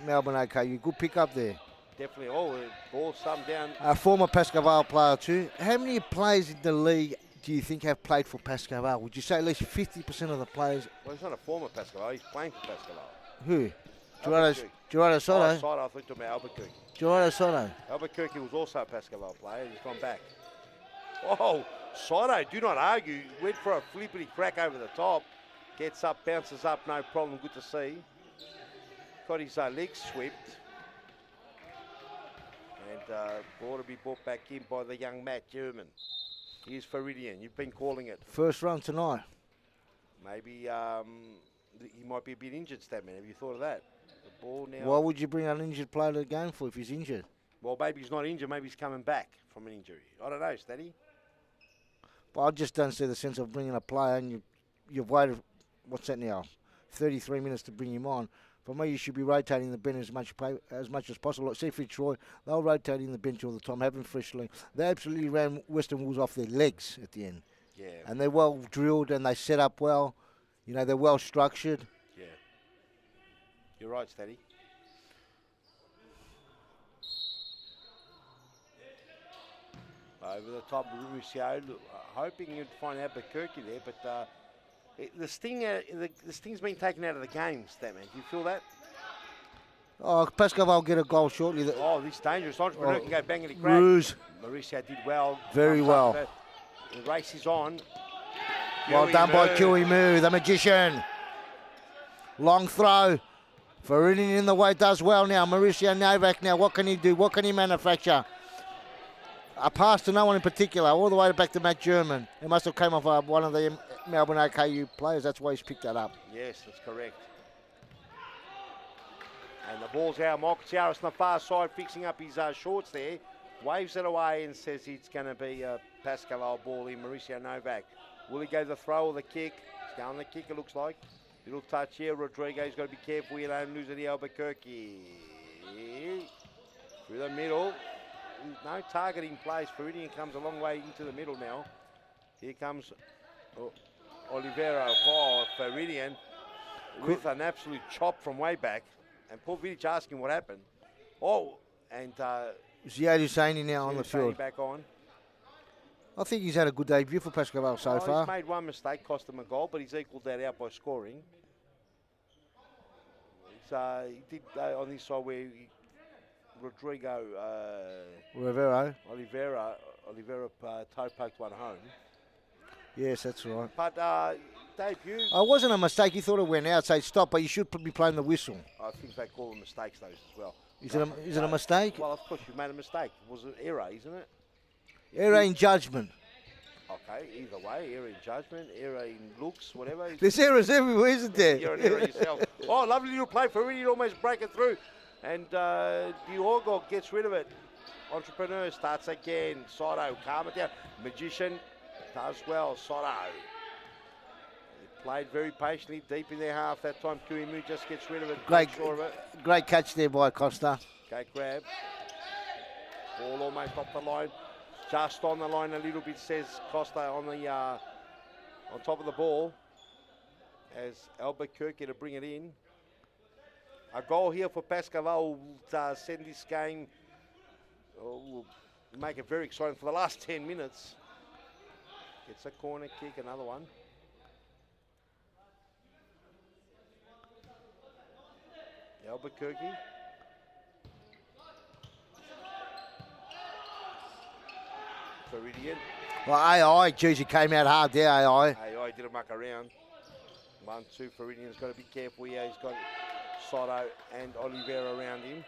Melbourne AKU. Good pick up there. Definitely. Oh, ball summed down. A former Pascoe Vale player too. How many players in the league do you think have played for Pascoe Vale? Would you say at least 50% of the players? Well, he's not a former Pascoe Vale. He's playing for Pascoe Vale. Who? Gerardo Soto? Oh, Soto, I thought you were talking about Albuquerque. Gerardo Soto. Albuquerque was also a Pascoe Vale player. He's gone back. Oh, Soto, do not argue. Went for a flippity crack over the top. Gets up, bounces up, no problem. Good to see. Got his legs swept. And ball to be brought back in by the young Matt German. Here's Faridian. You've been calling it. First run tonight. Maybe he might be a bit injured, Statman. Have you thought of that? The ball now. Why would you bring an injured player to the game for if he's injured? Well, maybe he's not injured. Maybe he's coming back from an injury. I don't know, Statty. But I just don't see the sense of bringing a player and you've waited, what's that now, 33 minutes to bring him on. For me, you should be rotating the bench as much as possible. Like, see Fitzroy, they'll rotate in the bench all the time, having fresh legs. They absolutely ran Western Wolves off their legs at the end. Yeah. And they're well drilled and they set up well. You know, they're well structured. Yeah. You're right, Statty. Over the top of Ruscio, hoping you'd find Albuquerque there, but the sting's been taken out of the game, Statman. Do you feel that? Oh, Pascoe Vale will get a goal shortly. This dangerous entrepreneur can go banging and grab. Ruse. Mauricio did well. Very well. The race is on. Well done by Kiwi Moo, the magician. Long throw. Faridian in the way does well now. Mauricio Novak now. What can he do? What can he manufacture? A pass to no one in particular, all the way back to Matt German. It must have come off one of the Melbourne AKU players. That's why he's picked that up. Yes, that's correct. And the ball's out. Michael Tiaris on the far side, fixing up his shorts there. Waves it away and says it's going to be a Pascoe Vale ball in. Mauricio Novak. Will he go the throw or the kick? He's going the kick, it looks like. Little touch here. Rodrigo's got to be careful. You don't lose it here. Albuquerque. Through the middle. No targeting plays. Faridian comes a long way into the middle now. Here comes Olivero. Oh, Faridian with an absolute chop from way back. And Paul Vidic asking what happened. Oh, and Ziad Husseini now on the field. Back on. I think he's had a good debut for Pascoe Vale so far. He's made one mistake, cost him a goal, but he's equalled that out by scoring. He did on this side where Rodrigo Rivero. Oliveira toe poked one home. Yes, that's right. But debut. It wasn't a mistake. He thought it went out, say stop, but you should be playing the whistle. I think they call them mistakes those as well. Is it a mistake? Well, of course you've made a mistake. It was an error, isn't it? Error in judgment. Okay, either way, error in judgment, error in looks, whatever. There's errors everywhere, isn't there? You're an error yourself. Oh, lovely little play for Faridian, almost breaking through. And Diogo gets rid of it. Entrepreneur starts again. Soto, calm it down. Magician does well. Soto. He played very patiently, deep in their half that time. Kuimu just gets rid of it. Great catch there by Costa. Okay, grab. Ball almost off the line. Just on the line a little bit, says Costa on the on top of the ball. As Albuquerque to bring it in. A goal here for Pascoe Vale will send this game, will make it very exciting for the last 10 minutes. Gets a corner kick, another one. Albuquerque. Faridian. Well, AI, geez, he came out hard there, AI. AI did a muck around. 1-2, Faridian's got to be careful here. He's got Soto and Oliveira around him.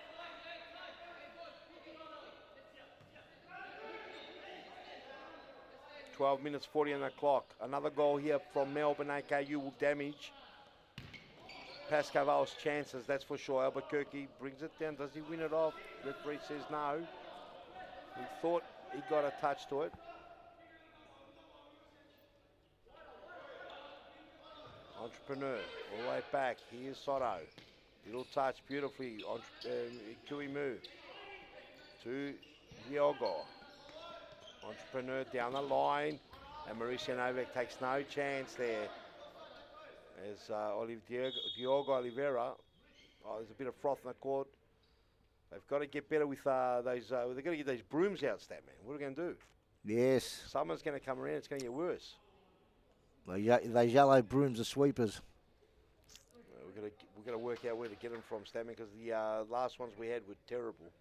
.12 minutes 40 on the clock. Another goal here from Melbourne AKU will damage Pascoe Vale's chances, that's for sure. Albuquerque brings it down. Does he win it off? Referee says no. He thought he got a touch to it. Entrepreneur, all the way back. Here's Soto. Little touch beautifully. Kuimu to Diogo. Entrepreneur down the line. And Mauricio Novak takes no chance there. As Diogo Oliveira. Oh, there's a bit of froth in the court. They've got to get better with those. They've got to get those brooms out, Statman. What are we going to do? Yes. Summer's going to come around. It's going to get worse. Those yellow brooms are sweepers. We've got to work out where to get them from, Statman, because the last ones we had were terrible.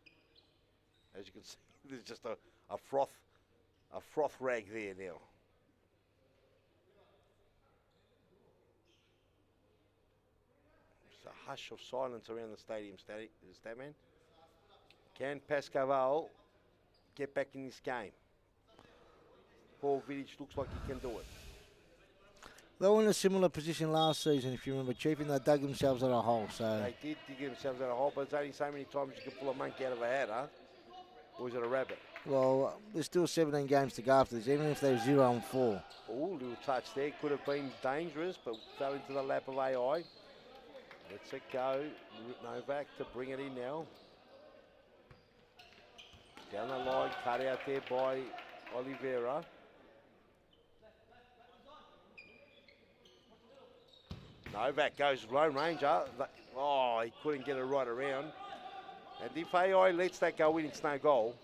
As you can see, there's just a froth rag there now. It's a hush of silence around the stadium, Statman. Can Pascoe Vale get back in this game. Paul Vidic looks like he can do it. They were in a similar position last season, if you remember, Chief, and they dug themselves out a hole. So They did dig themselves out a hole, but there's only so many times you can pull a monkey out of a hat, huh? Or is it a rabbit? well, there's still 17 games to go after this, even if they're 0-4. Oh, little touch there. Could have been dangerous, but fell into the lap of AI. Let's it go. Novak to bring it in now. Down the line, cut out there by Oliveira. Novak goes Lone Ranger. Oh, he couldn't get it right around. And if AI lets that go in, it's no goal.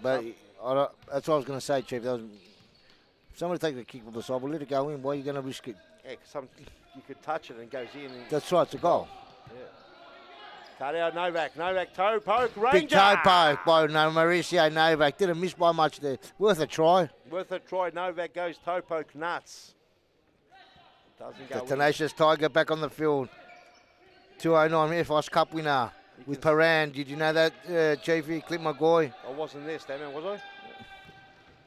But that's what I was going to say, Chief. If somebody takes a kick from the side, we'll let it go in. Why are you going to risk it? Yeah, you could touch it and it goes in. And That's right, it's a goal. yeah. Cut out Novak. Novak toe poke. Ranger. Big toe poke by Mauricio Novak. Didn't miss by much there. Worth a try. Worth a try. Novak goes toe poke nuts. Doesn't go The tenacious Tiger back on the field. 209 FOS Cup winner with Paran. Did you know that, Chiefy? Clip McGoy. I wasn't there, Stammen, was I?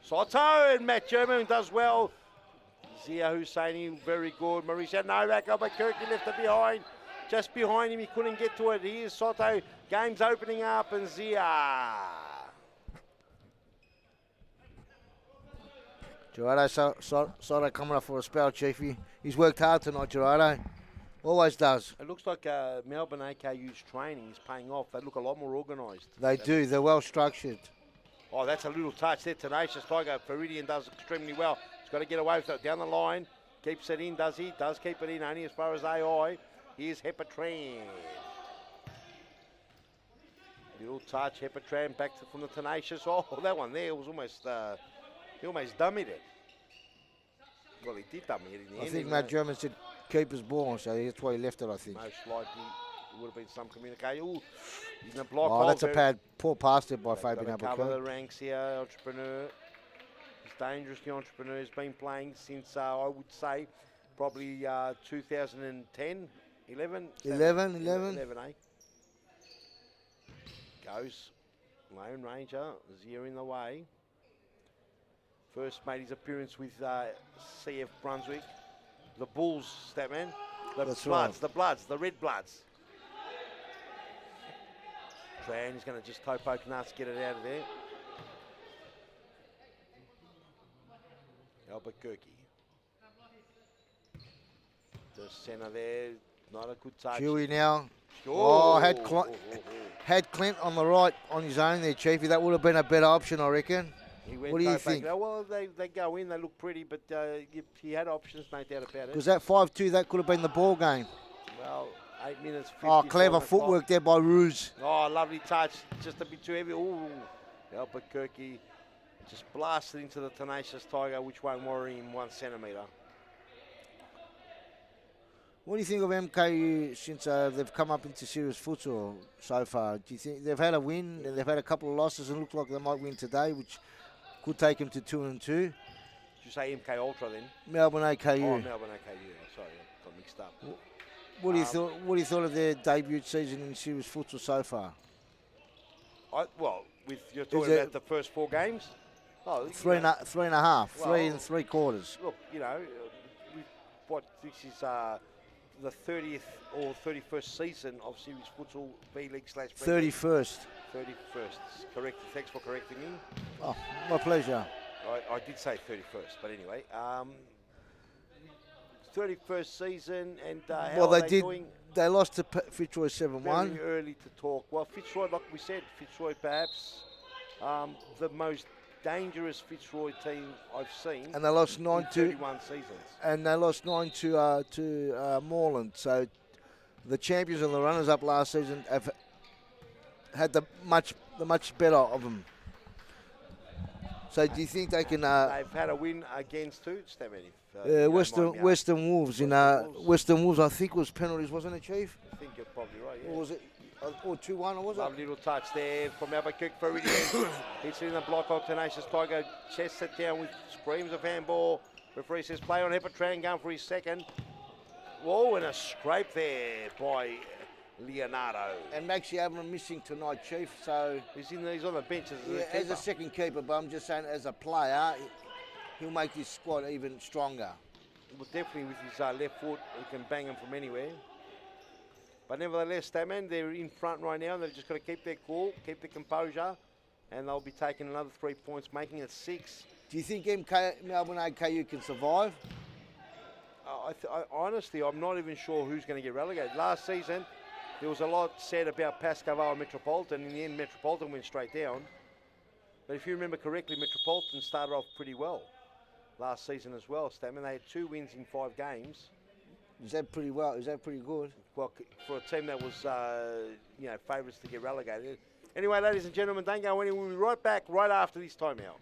Soto and Matt German does well. Zia Husseini, very good. Mauricio Novak, Albuquerque left it behind. Just behind him, he couldn't get to it. Here's Soto. Game's opening up, and Zia. Gerardo Soto coming up for a spell, Chiefy. He's worked hard tonight, Gerardo. Always does. It looks like Melbourne AKU's training is paying off. They look a lot more organised. They do. They're well structured. Oh, that's a little touch there. Tenacious Tiger. Feridian does extremely well. He's got to get away with it. Down the line. Keeps it in, does he? Does keep it in, only as far as AI. Here's Hepatran. Little touch. Hepatran back from the Tenacious. Oh, that one there was almost, he almost dummied it. Well, he did dummy it in the end. I think Matt German said keeper's ball, so that's why he left it, I think. Most likely, it would have been some communication. Ooh, he's in a block. Oh, that's a poor pass there by Fabian Cover Albuquerque. the ranks here, Entrepreneur. He's dangerous, the Entrepreneur. He's been playing since, I would say, probably 2010, 11? 11, 11, eh? Goes Lone Ranger, Zia in the way. First made his appearance with CF Brunswick. The Bulls, that man. That's Bloods, right. the Bloods, the Red Bloods. Tran is going to just toe poke nuts, get it out of there. Albuquerque. The centre there, not a good touch. Huey now. Oh, had Clint on the right on his own there, Chiefy. That would have been a better option, I reckon. What do you think? Well, they go in, they look pretty, but he had options, no doubt about it. Because that 5-2, that could have been the ball game. Well, 8 minutes, 50. Oh, clever footwork there by Ruse. Oh, lovely touch, just a bit too heavy. Ooh, Albuquerque just blasted into the Tenacious Tiger, which won't worry him 1 centimetre. What do you think of MKU since they've come up into serious futsal so far? Do you think they've had a win and they've had a couple of losses and look like they might win today, which could take them to 2-2? Did you say MK Ultra then? Melbourne AKU. Oh, Melbourne AKU. Sorry, I got mixed up. What do you thought? What do you thought of their debut season in serious futsal so far? You're talking about the first 4 games. Oh, three and a half, well, 3 3/4. Look, this is the 30th or 31st season of Series Futsal B-League / 31st. 31st. Correct. Thanks for correcting me. Oh, my pleasure. I did say 31st, but anyway. 31st season, and how are they doing? They lost to Fitzroy 7-1. Very early to talk. Well, Fitzroy, like we said, perhaps the most dangerous Fitzroy team I've seen. And they lost 9 to 31 seasons. And they lost 9 to Moreland. So the champions and the runners-up last season have had the much better of them. So do you think they can? They've had a win against who? Western Wolves. Western Wolves, I think, was penalties, wasn't it, Chief? I think you're probably right. Yeah. Or was it? Or 2-1, or was it? Lovely little touch there from Albuquerque for Feridian. Hits it in the block of Tenacious Tiger. Chests it down with screams of handball. Referee says play on Hepatran, going for his second. Whoa, and a scrape there by Leonardo. And Maxi Abram missing tonight, Chief. So He's on the bench as a second keeper, but I'm just saying as a player, he'll make this squad even stronger. Well, definitely with his left foot, he can bang him from anywhere. But nevertheless, Statman, they're in front right now. They've just got to keep their cool, keep their composure, and they'll be taking another 3 points, making it 6. Do you think Melbourne AKU can survive? Honestly, I'm not even sure who's going to get relegated. Last season, there was a lot said about Pascoe Vale and Metropolitan. In the end, Metropolitan went straight down. But if you remember correctly, Metropolitan started off pretty well last season as well, Statman. They had 2 wins in 5 games. Is that pretty well? Is that pretty good? Well, for a team that was, favourites to get relegated. Anyway, ladies and gentlemen, don't go anywhere. We'll be right back right after this timeout.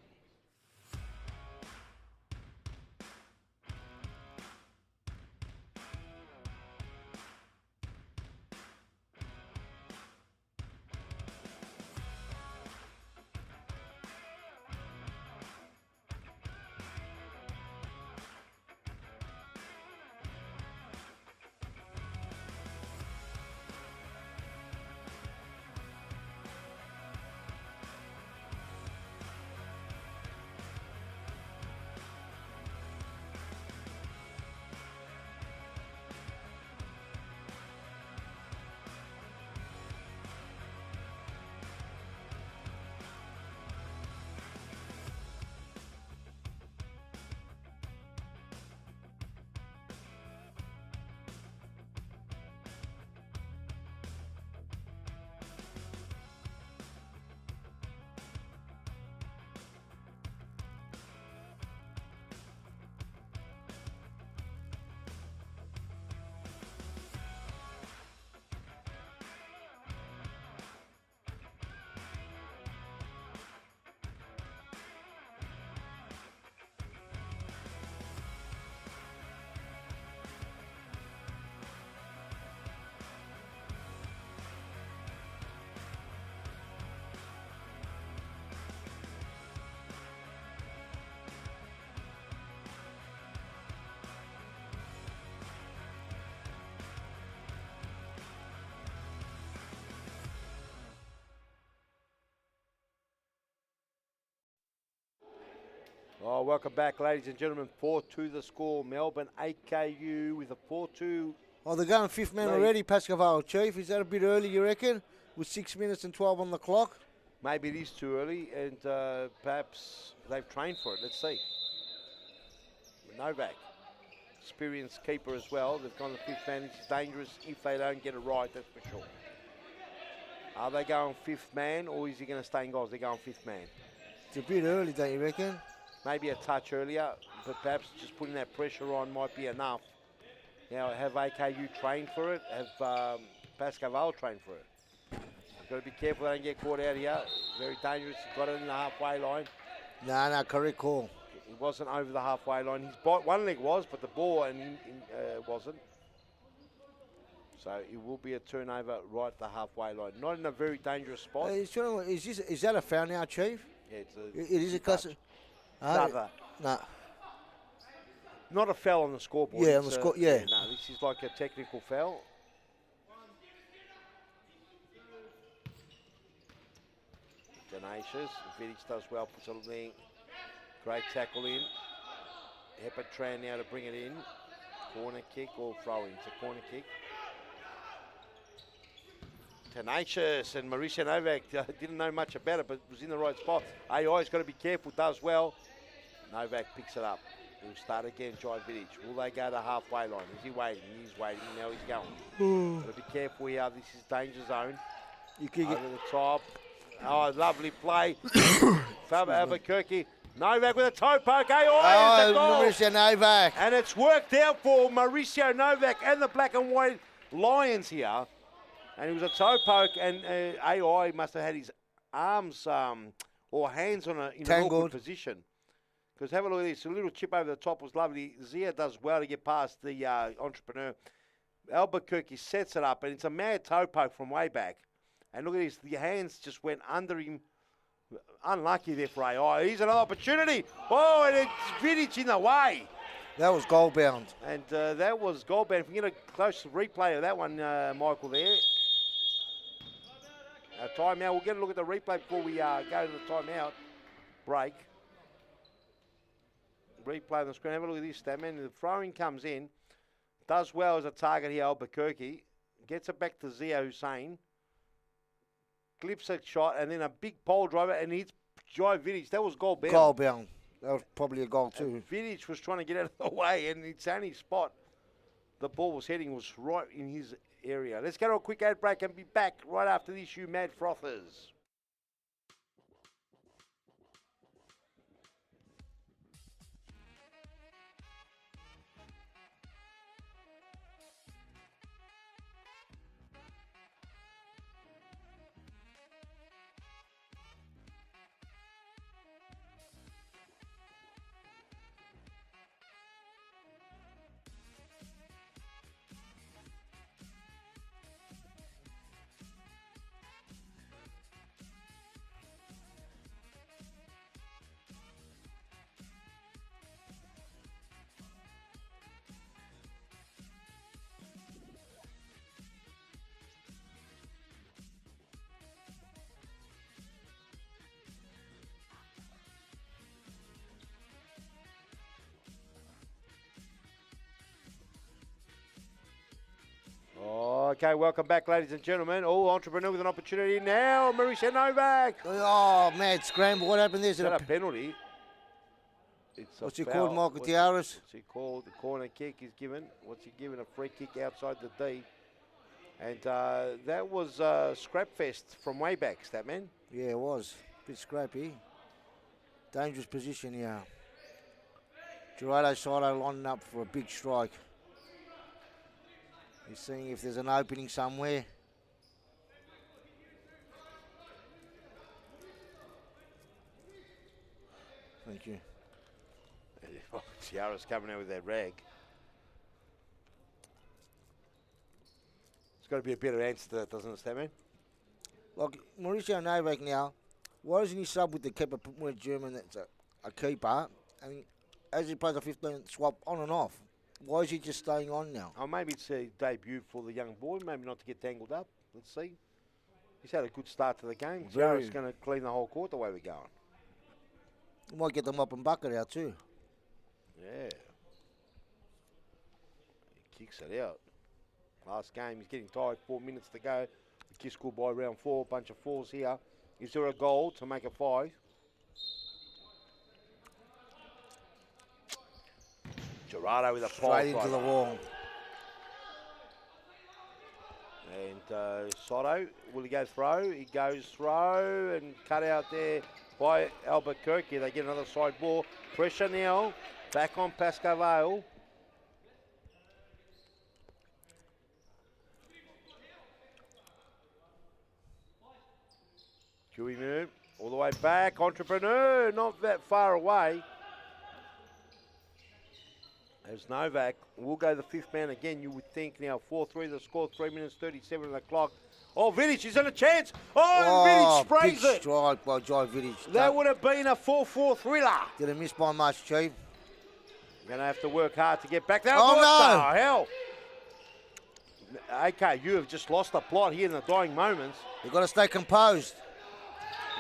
Oh, welcome back, ladies and gentlemen. 4-2 the score. Melbourne AKU with a 4-2. Oh, they're going 5th man already, Pascoe Vale, Chief. Is that a bit early, you reckon? With 6 minutes and 12 on the clock? Maybe it is too early, and perhaps they've trained for it. Let's see. Novak, experienced keeper as well. They've gone to 5th man. It's dangerous if they don't get it right, that's for sure. Are they going 5th man, or is he going to stay in goals? They're going 5th man. It's a bit early, don't you reckon? Maybe a touch earlier, but perhaps just putting that pressure on might be enough. Now, have AKU trained for it? Have Pascoe Vale trained for it? You've got to be careful they don't get caught out here. Very dangerous. He got it in the halfway line. No, correct call. He wasn't over the halfway line. His one leg was, but the ball wasn't. So it will be a turnover right at the halfway line. Not in a very dangerous spot. Is that a foul now, Chief? Yeah, it is a class. No. Not a foul on the scoreboard. Yeah, on the score. Yeah. No, this is like a technical foul. Tenacious. Vidic does well, puts it in. Great tackle in. Hepatran now to bring it in. Corner kick or throw in. It's a corner kick. Tenacious, and Mauricio Novak didn't know much about it, but was in the right spot. AI's got to be careful, does well. Novak picks it up. He'll start again, Jai Vidic. Will they go to halfway line? Is he waiting? He's waiting. Now he's going. Got to be careful here. This is danger zone. You can over the top. Oh, lovely play. Fab Albuquerque. Novak with a toe poke. Mauricio Novak. And it's worked out for Mauricio Novak and the black and white Lions here. And it was a toe poke, and AI must have had his arms or hands in an awkward position. Because have a look at this. A little chip over the top was lovely. Zia does well to get past the entrepreneur. Albuquerque sets it up, and it's a mad toe poke from way back. And look at this. The hands just went under him. Unlucky there for AI. Here's another opportunity. Oh, and it's Vidic in the way. That was goal bound. And that was goal bound. If we get a close replay of that one, Michael, there. A timeout. We'll get a look at the replay before we go to the timeout break. Replay on the screen. Have a look at this, Statman. The throwing comes in. Does well as a target here, Albuquerque. Gets it back to Zia Hussein. Clips a shot and then a big pole driver and hits Jai Vidic. That was goal bound. Goal bound. That was probably a goal too. And Vidic was trying to get out of the way and it's only spot the ball was heading was right in his area. Let's go to a quick ad break and be back right after this, you mad frothers. Okay, welcome back, ladies and gentlemen. Oh, entrepreneur with an opportunity now. Marisha Novak. Oh, mad scramble. What happened there? Is that a penalty? It's what's he called, Michael Tiaras? What's he called? The corner kick is given. What's he given? A free kick outside the D. And that was scrap fest from way back, Statman. Yeah, it was. Bit scrappy. Dangerous position here. Gerardo Saito lining up for a big strike. He's seeing if there's an opening somewhere. Thank you. Tiara's coming out with that rag. It's got to be a better answer to that, doesn't it, Statman? Like Mauricio Novak now, why doesn't he sub with the keeper with German that's a keeper? And as he plays a 15 swap on and off, why is he just staying on now? Oh, maybe it's a debut for the young boy. Maybe not to get tangled up. Let's see. He's had a good start to the game. Tiara's going to clean the whole court the way we're going. He might get the mop and bucket out too. Yeah. He kicks it out. Last game, he's getting tired. 4 minutes to go. The Kiss scored by round 4. Bunch of fours here. Is there a goal to make it 5? Gerardo with a straight into the wall. And Soto, will he go throw? He goes throw and cut out there by Albuquerque. They get another side ball. Pressure now. Back on Pascoe Vale. Chewy move. All the way back. Entrepreneur. Not that far away. As Novak will go the 5th man again, you would think now. 4-3 the score, 3 minutes 37 on the clock. Oh, Vidic is in a chance. Oh, Vidic sprays big it. Strike by Jai Vidic. That would have been a 4-4 thriller. Didn't miss by much, Chief. You're going to have to work hard to get back there. Oh, no. What the hell? Okay, you have just lost the plot here in the dying moments. You've got to stay composed.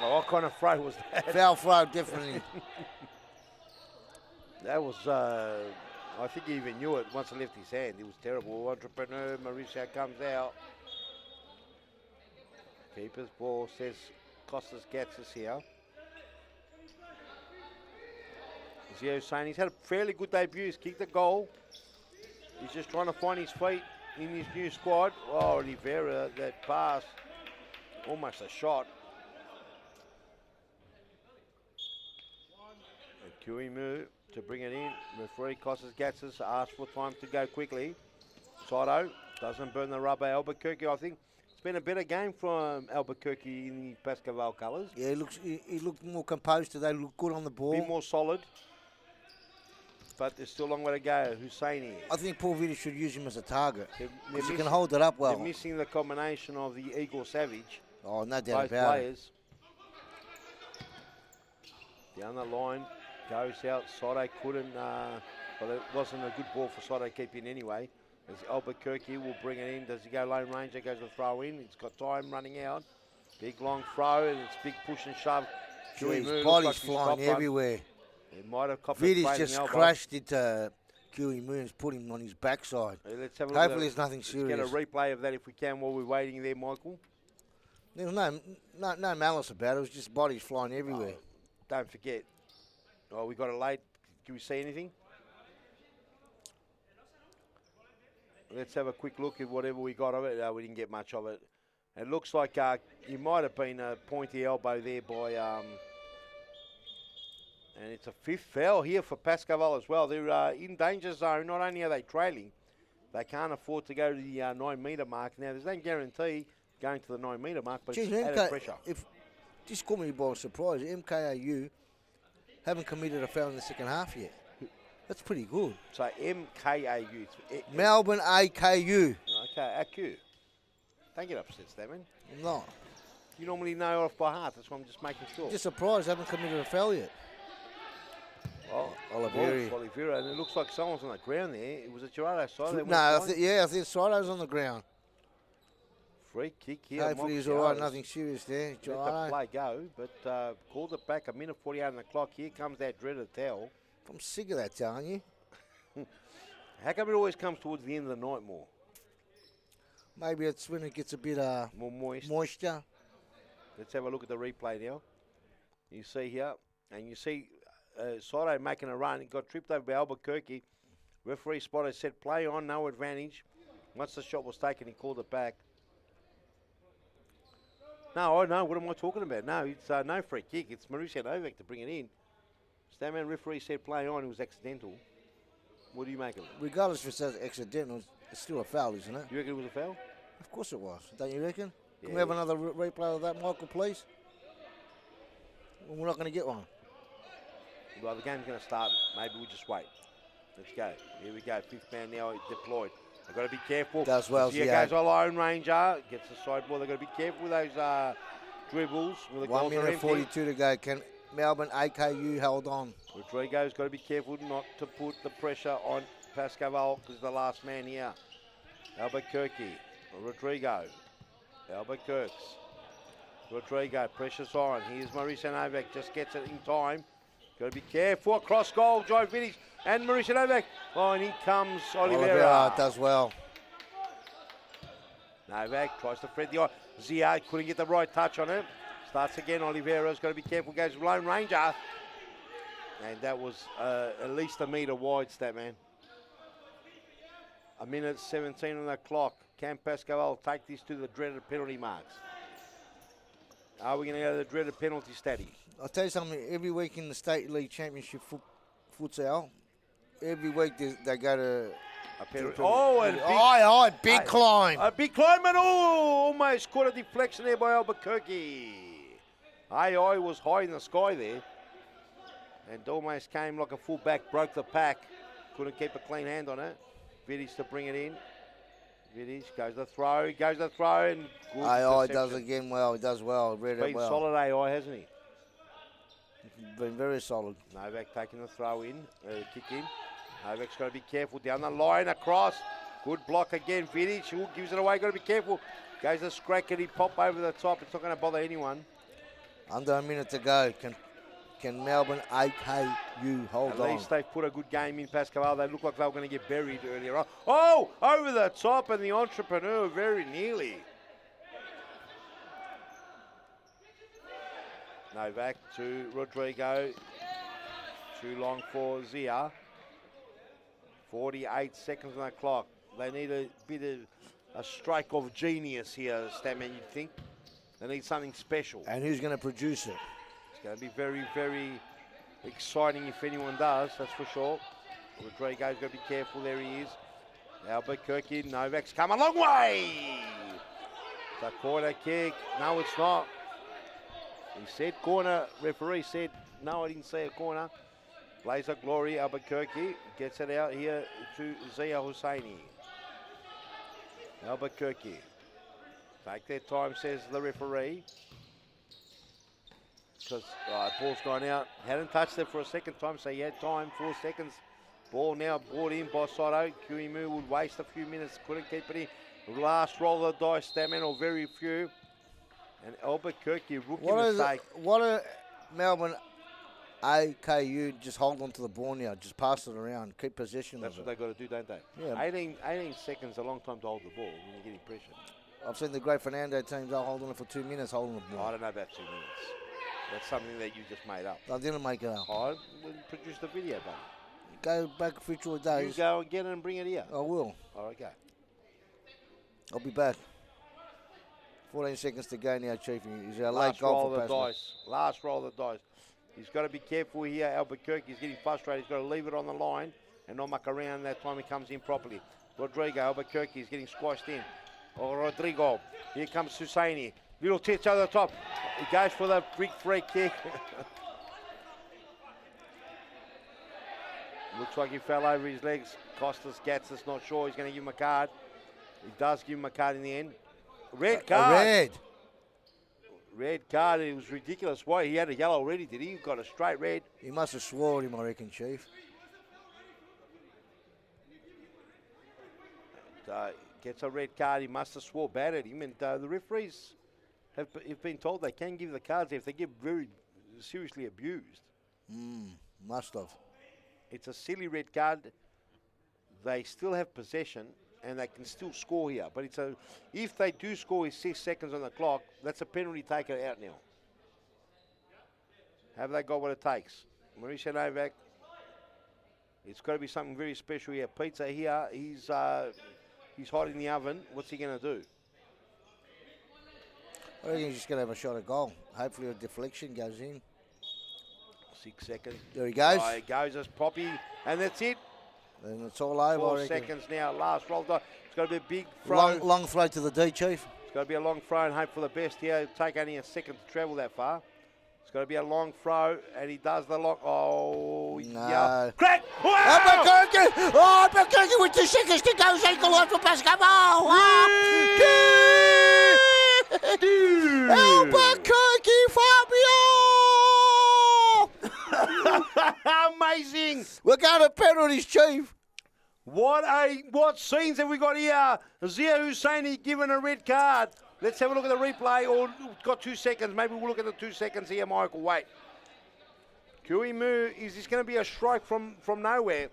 Oh, what kind of throw was that? Foul throw, definitely. That was... I think he even knew it once it left his hand. It was terrible. Entrepreneur, Mauricio comes out. Keeper's ball says Costas gets us here. Zio saying he's had a fairly good debut. He's kicked a goal. He's just trying to find his feet in his new squad. Oh, Rivera, that pass. Almost a shot. And Kuimu to bring it in. Referee Costas Gatzis asks for time to go quickly. Saito doesn't burn the rubber. Albuquerque, I think it's been a better game from Albuquerque in the Pascoe Vale colours. Yeah, he looked more composed today. Looked good on the ball. A bit more solid. But there's still a long way to go. Husseini. I think Paul Vidic should use him as a target. He can hold it up well. They're missing the combination of the Igor Savage. Oh, no doubt about it. Down the line. Goes out. Soto couldn't, but it wasn't a good ball for Soto to keep in anyway. As Albuquerque will bring it in. Does he go lone range? There goes the throw in. He's got time running out. Big long throw, and it's big push and shove. His Looks body's like he's flying stopped one. everywhere. He might have copped a Vidi's trailing just elbow. crashed into Kiwi Moon's, put him on his backside. Let's have a look Hopefully at there's nothing Let's serious. get a replay of that if we can while we're waiting there, Michael. There was no malice about it. It was just bodies flying everywhere. Don't forget. Oh, we got it late. Can we see anything? Let's have a quick look at whatever we got of it. We didn't get much of it. It looks like he might have been a pointy elbow there by... and it's a 5th foul here for Pascoe Vale as well. They're in danger zone. Not only are they trailing, they can't afford to go to the 9-metre mark. Now, there's no guarantee going to the 9-metre mark, but it's added pressure. This caught me by surprise. MKAU haven't committed a foul in the second half yet. That's pretty good. So MKAU. Melbourne AKU. Okay, AQ. Don't get upset, Stammen. I'm not. You normally know off by heart. That's why I'm just making sure. Just surprised they haven't committed a foul yet. Oh, Oliveira. And it looks like someone's on the ground there. Was it Gerardo's side? No, I think Sido's on the ground. Free kick here. Hopefully he's all right. Nothing serious there. Let the play go, but called it back. 1:48 on the clock. Here comes that dreaded towel. I'm sick of that, telling you. How come it always comes towards the end of the night more? Maybe it's when it gets a bit more moisture. Let's have a look at the replay now. You see here, and you see Sido making a run. He got tripped over by Albuquerque. Referee spotted, said play on, no advantage. Once the shot was taken, he called it back. No, what am I talking about? No, it's no free kick. It's Mauricio Novak to bring it in. Stamman referee said play on, it was accidental. What do you make of it? Regardless if it's accidental, it's still a foul, isn't it? You reckon it was a foul? Of course it was. Don't you reckon? Yeah. Can we have another replay of that, Michael, please? Well, we're not going to get one. Well, the game's going to start. Maybe we just wait. Let's go. Here we go. 5th man now deployed. They've got to be careful. Does well. Here goes our Lone Ranger. Gets the side ball. They've got to be careful with those dribbles. 1 minute 42 to go. Can Melbourne AKU hold on? Rodrigo's got to be careful not to put the pressure on Pascoe Vale because the last man here. Albuquerque. Rodrigo. Albuquerque. Rodrigo. Pressure's on. Here's Mauricio Novak. Just gets it in time. Got to be careful. Cross goal. Joe Vidic and Mauricio Novak. Oh, and here comes Oliveira. Does well. Novak tries to thread the eye. Zia couldn't get the right touch on it. Starts again. Oliveira's got to be careful. Goes Lone Ranger. And that was at least a metre wide, Statman. 1:17 on the clock. Can Pascoe Vale take this to the dreaded penalty marks? Are we going to go to the dreaded penalty statty? I'll tell you something. Every week in the State League Championship Futsal, every week they go to a penalty. Big climb. A big climb and almost caught a deflection there by Albuquerque. AI was high in the sky there. And almost came like a full back, broke the pack. Couldn't keep a clean hand on it. Vidic to bring it in. Vidic goes the throw, and good AI does again well. He does well. Read it been well. solid AI, hasn't he? Been very solid. Novak taking the throw in, kick in. Novak's got to be careful down the line, across. Good block again, Vidic. Gives it away, got to be careful. Goes the scrackety pop over the top. It's not going to bother anyone. Under a minute to go. Can Melbourne AKU hold on? At least they've put a good game in Pascoe Vale. They look like they were going to get buried earlier on. Oh, over the top, and the entrepreneur very nearly. Novak to Rodrigo. Too long for Zia. 48 seconds on the clock. They need a bit of a strike of genius here, Statman, you'd think. They need something special. And who's going to produce it? It's going to be very, very exciting if anyone does, that's for sure. Rodrigo's got to be careful. There he is. Albuquerque. Novak's come a long way. It's a corner kick. No, it's not. He said corner. Referee said, no, I didn't say a corner. Blazer Glory. Albuquerque gets it out here to Zia Hosseini. Albuquerque. Take their time, says the referee. Because ball's gone out. Hadn't touched it for a second time, so he had time, 4 seconds. Ball now brought in by Sido. Kiwimu would waste a few minutes, couldn't keep it in. Last roll of the dice, Statman, or very few. And Albuquerque, rookie What mistake. are Melbourne AKU just hold on to the ball now, just pass it around, keep possession That's of what it. they got to do, don't they? Yeah. 18 seconds is a long time to hold the ball when you're getting pressure. I've seen the great Fernando teams, they'll hold on it for 2 minutes holding the I ball. don't know about 2 minutes. That's something that you just made up. I didn't make it up. I will produce the video, buddy. Go back a few short You days. go and get it and bring it here. I will. All right, go. I'll be back. 14 seconds to go now, Chief. He's a late Last goal roll for of the Pascoe. dice. Last roll of the dice. He's got to be careful here. Albuquerque is getting frustrated. He's got to leave it on the line and not muck around that time he comes in properly. Rodrigo, Albuquerque is getting squashed in. Oh, Rodrigo. Here comes Husseini. Little tits over the top. He goes for the big free kick. Looks like he fell over his legs. Costas Gatsis not sure he's going to give him a card. He does give him a card in the end. Red card. Red. Red card. It was ridiculous. Why? He had a yellow already, did he? He got a straight red. He must have swore him, I reckon, Chief. Gets a red card. He must have swore bad at him. And the referees have been told they can give the cards if they get very seriously abused. Must have. It's a silly red card. They still have possession and they can still score here. But it's if they do score with 6 seconds on the clock, that's a penalty taker out now. Have they got what it takes? Mauricio Novak, it's got to be something very special here. Pizza here, he's hot in the oven. What's he going to do? I reckon he's just going to have a shot at goal. Hopefully a deflection goes in. 6 seconds. There he goes. Oh, he goes as Poppy, and that's it. And it's all over, 4 I reckon. seconds now. Last roll. It's got to be a big throw. Long throw to the D, Chief. It's got to be a long throw and hope for the best here. It'll take only a second to travel that far. It's got to be a long throw, and he does the long. Oh, No. yeah. Crack! Wow! Albuquerque! Oh, Albuquerque with 2 seconds to go. Equal line for Pascoe Vale. Albuquerque, Fabio! Amazing! We're going to penalties, Chief. What scenes have we got here? Zia Husseini given a red card. Let's have a look at the replay. Or got 2 seconds. Maybe we'll look at the 2 seconds here, Michael. Wait. Kui Mu, is this going to be a strike from nowhere?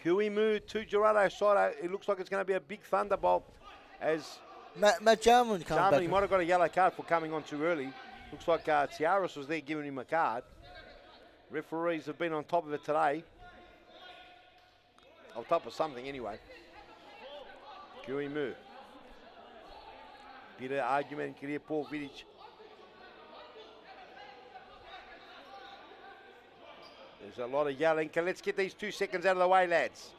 Kui Mu to Gerardo Soto. It looks like it's going to be a big thunderbolt as Matt Jarman comes Jarman, back. he might have got a yellow card for coming on too early. Looks like Tiaras was there giving him a card. Referees have been on top of it today. On top of something anyway. Kui Mu. Bit of argument here, Paul Vidic. There's a lot of yelling. Let's get these 2 seconds out of the way, lads.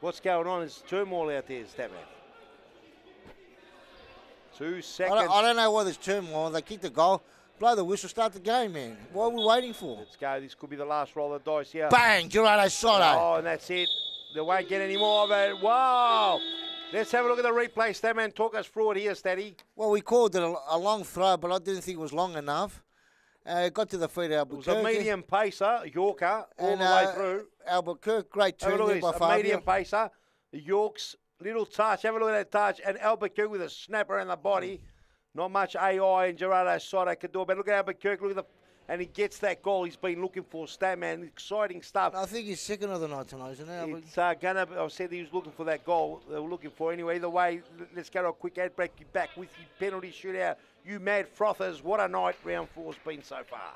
What's going on? There's turmoil out there, Statman. 2 seconds. I don't know why there's turmoil. They kick the goal. Blow the whistle, start the game, man. What are we waiting for? Let's go. This could be the last roll of the dice here. Bang! Gerardo Soto. Oh, and that's it. They won't get any more of it. Wow. Let's have a look at the replay, Statman. Talk us through it here, Statty. Well, we called it a long throw, but I didn't think it was long enough. Got to the feet of Albuquerque. It was a medium pacer, Yorker, all the way through. Albuquerque, great Have a turn look there at by this. A Fabio. medium pacer. York's little touch. Have a look at that touch. And Albuquerque with a snap around the body. Not much AI and Gerardo Soto could do it. But look at Albuquerque. Look at and he gets that goal he's been looking for. Statman, exciting stuff. I think he's second of the night tonight, isn't it? It's gonna. I said he was looking for that goal. They were looking for anyway. Either way, let's go to a quick ad break. You back with you penalty shootout. You mad frothers! What a night round 4's been so far.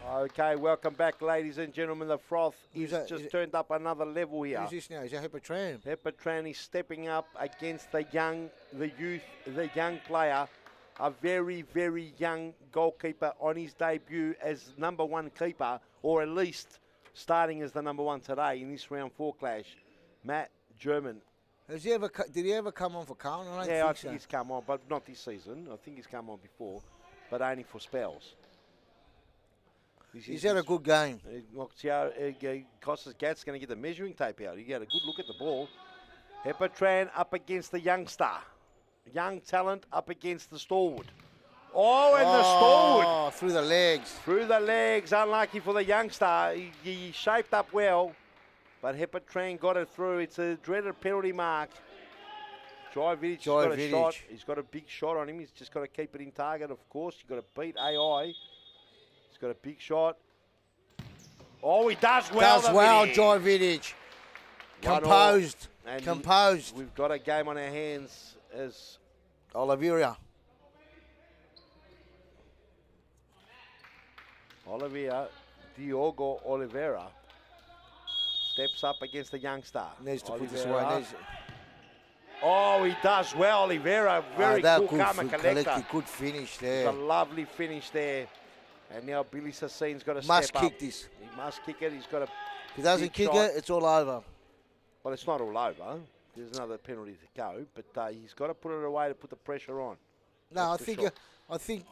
Okay, welcome back, ladies and gentlemen. The froth Who's is that? just Is it- turned up another level here. Who's this now? Is that Hepatran? Peppertran is stepping up against the young player, a very, very young goalkeeper on his debut as number one keeper, or at least starting as the number one today in this round 4 clash. Matt German. Did he ever come on for Carlton? I don't Yeah, I think think so. he's come on, but not this season. I think he's come on before, but only for spells. He's had a good game. Costas Gat's going to get the measuring tape out. He got a good look at the ball. Hepatran up against the youngster. Young talent up against the stalwart. Oh, and the stalwart. Through the legs. Through the legs. Unlucky for the youngster. He shaped up well, but Hepatran got it through. It's a dreaded penalty mark. Jovic has got a shot. He's got a big shot on him. He's just got to keep it in target, of course. You've got to beat AI. He's got a big shot. Oh, he does well. Does well, Jovic. Composed. Composed. We've got a game on our hands as Oliveira. Diogo Oliveira steps up against the youngster. Needs to put this away. Oh, he does well, Oliveira. Very cool, calm and collector. Good finish It's there. a lovely finish there. And now Billy Sassine's got to Must step kick up. this. He must kick it. He's got to. If he doesn't kick it, it's all over. Well, it's not all over. There's another penalty to go, but he's got to put it away to put the pressure on. No, That's for I think.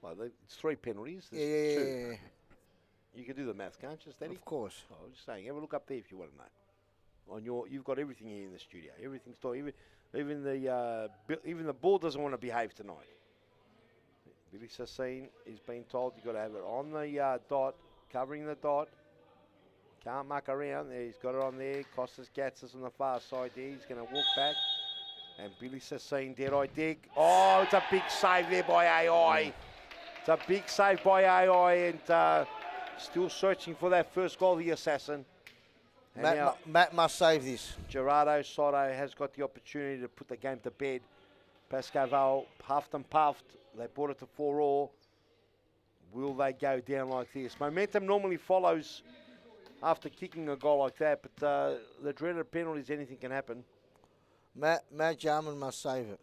Well, it's 3 penalties. Yeah. There's 2. You can do the math, can't you, Steady? Of course. Oh, I was just saying, have a look up there if you want to know. You've got everything here in the studio. Everything's still, even the ball doesn't want to behave tonight. Billy Sassine is being told you've got to have it on the dot, covering the dot. Can't muck around. There, he's got it on there. Costas Gatsis on the far side there. He's going to walk back. And Billy Sassine, did I dig? Oh, it's a big save there by AI. It's a big save by AI, and still searching for that first goal, the assassin. And Matt must save this. Gerardo Soto has got the opportunity to put the game to bed. Pascoe Vale puffed and puffed. They brought it to 4-4. Will they go down like this? Momentum normally follows after kicking a goal like that, but the dreaded penalties, anything can happen. Matt Jarman must save it.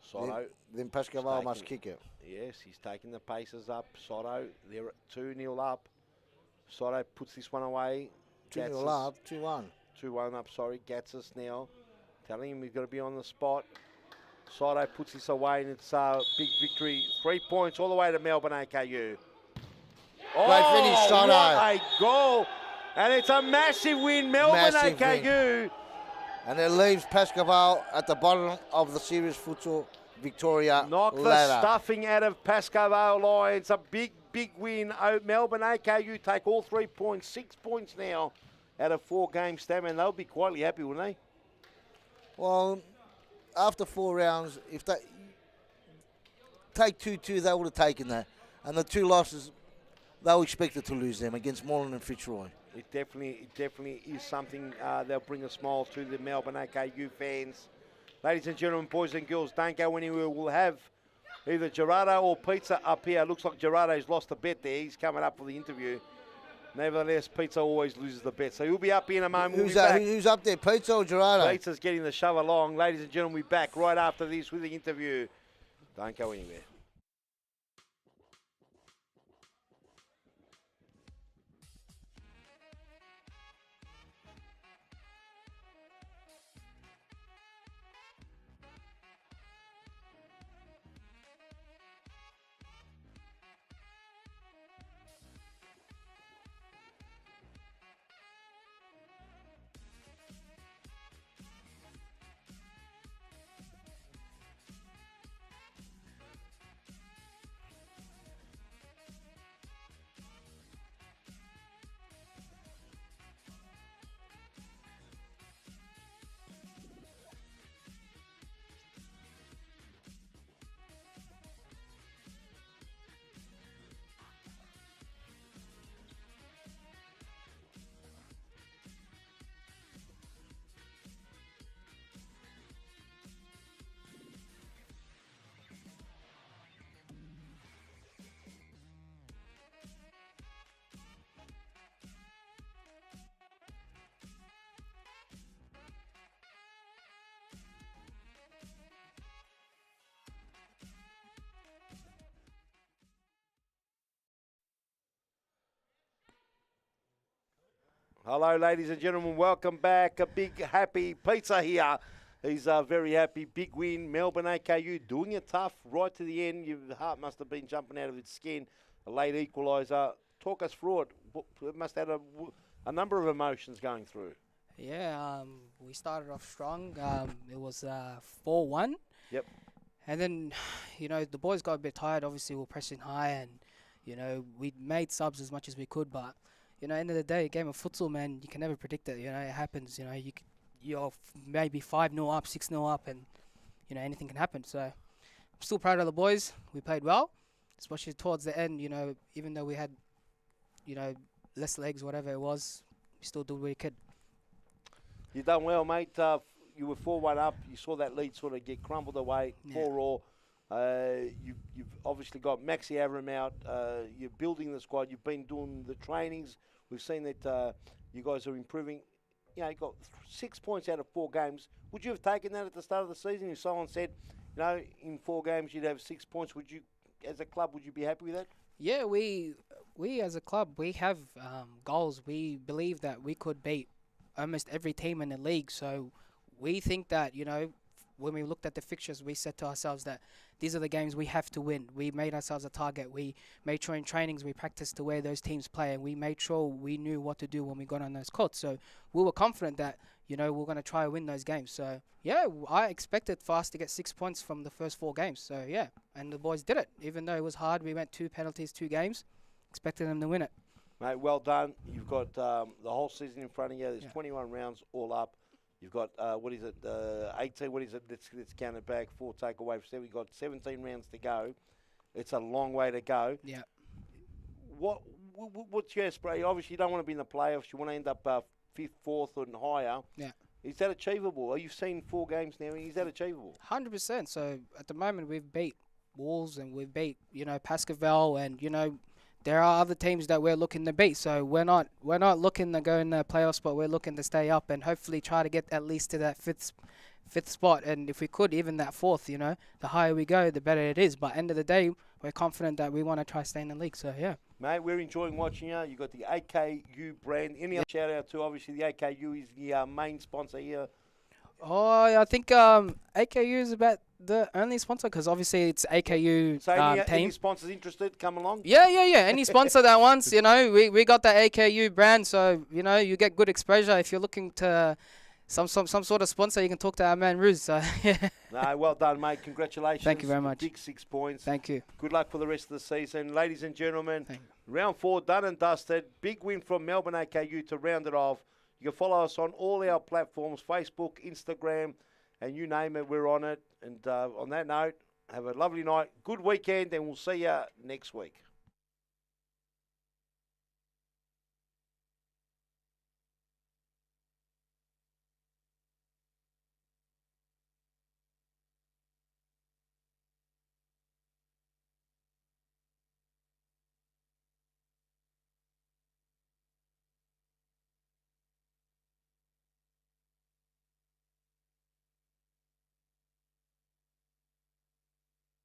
Soto. Then Pascoe Vale must kick it. Yes, he's taking the paces up. Soto, they're at 2-0 up. Soto puts this one away. 2-0 up, 2-1. 2-1 up, sorry. Gatsis now telling him he's got to be on the spot. Soto puts this away, and it's a big victory. 3 points all the way to Melbourne AKU. Great finish, Soto. What a goal. And it's a massive win, Melbourne AKU. And it leaves Pascoe Vale at the bottom of the Series Futsal Victoria Knock ladder. the stuffing out of Pascoe Vale Lions. A big, big win. Melbourne AKU take all 3 points. 6 points now out of 4 games, Stam, and they'll be quietly happy, wouldn't they? Well, after 4 rounds, if they take 2-2, they would have taken that. And the 2 losses, they were expected to lose them against Moreland and Fitzroy. It definitely is something that'll bring a smile to the Melbourne AKU fans. Ladies and gentlemen, boys and girls, don't go anywhere. We'll have either Gerardo or Pizza up here. Looks like Gerardo's lost a bet there. He's coming up for the interview. Nevertheless, Pizza always loses the bet. So he'll be up here in a moment. Who's up there, Pizza or Gerardo? Pizza's getting the shove along. Ladies and gentlemen, we'll be back right after this with the interview. Don't go anywhere. Hello, ladies and gentlemen. Welcome back. A big happy Pizza here. He's very happy. Big win. Melbourne AKU doing it tough right to the end. Your heart must have been jumping out of its skin. A late equaliser. Talk us through it. It must have had a number of emotions going through. Yeah, we started off strong. It was 4-1. Yep. And then, the boys got a bit tired. Obviously, we were pressing high and, we made subs as much as we could. But, end of the day, a game of futsal, man, you can never predict it. It happens. You're maybe 5-0 up, 6-0 up, and, anything can happen. So, I'm still proud of the boys. We played well, especially towards the end, even though we had, less legs, whatever it was, we still did what we could. You done well, mate. You were 4-1 up. You saw that lead sort of get crumbled away, 4-all. You've obviously got Maxi Avram out. You're building the squad. You've been doing the trainings. We've seen that you guys are improving. You got 6 points out of 4 games. Would you have taken that at the start of the season? If someone said, in 4 games you'd have 6 points, would you, as a club, would you be happy with that? Yeah, we as a club, we have goals. We believe that we could beat almost every team in the league. So we think that, when we looked at the fixtures, we said to ourselves that these are the games we have to win. We made ourselves a target. We made sure in trainings we practiced the way those teams play, and we made sure we knew what to do when we got on those courts. So we were confident that, we're going to try and win those games. So, yeah, I expected for us to get 6 points from the first 4 games. So, yeah, and the boys did it. Even though it was hard, we went 2 penalties, 2 games. Expected them to win it. Mate, well done. You've got the whole season in front of you. There's 21 rounds all up. You've got, 18, what is it? Let's count it back. 4 take away from 7. You've got 17 rounds to go. It's a long way to go. Yeah. What's your aspiration? Obviously, you don't want to be in the playoffs. You want to end up 5th, 4th and higher. Yeah. Is that achievable? You've seen 4 games now. Is that achievable? 100%. So, at the moment, we've beat Wolves and we've beat, Pascoe Vale and, there are other teams that we're looking to beat, so we're not looking to go in the playoffs, but we're looking to stay up and hopefully try to get at least to that fifth spot. And if we could, even that 4th, the higher we go, the better it is. But end of the day, we're confident that we want to try stay in the league. So yeah, mate, we're enjoying watching you. You got the AKU brand. Any other shout out to? Obviously, the AKU is the main sponsor here. Oh, I think AKU is about the only sponsor because obviously it's AKU so team. Any sponsors interested, come along? Yeah. Any sponsor that wants, we got the AKU brand, so you get good exposure. If you're looking to some sort of sponsor, you can talk to our man Ruz. So yeah. No, well done, mate. Congratulations. Thank you very much. Big 6 points. Thank you. Good luck for the rest of the season, ladies and gentlemen. Round 4 done and dusted. Big win from Melbourne AKU to round it off. You can follow us on all our platforms, Facebook, Instagram, and you name it, we're on it. And on that note, have a lovely night, good weekend, and we'll see you next week.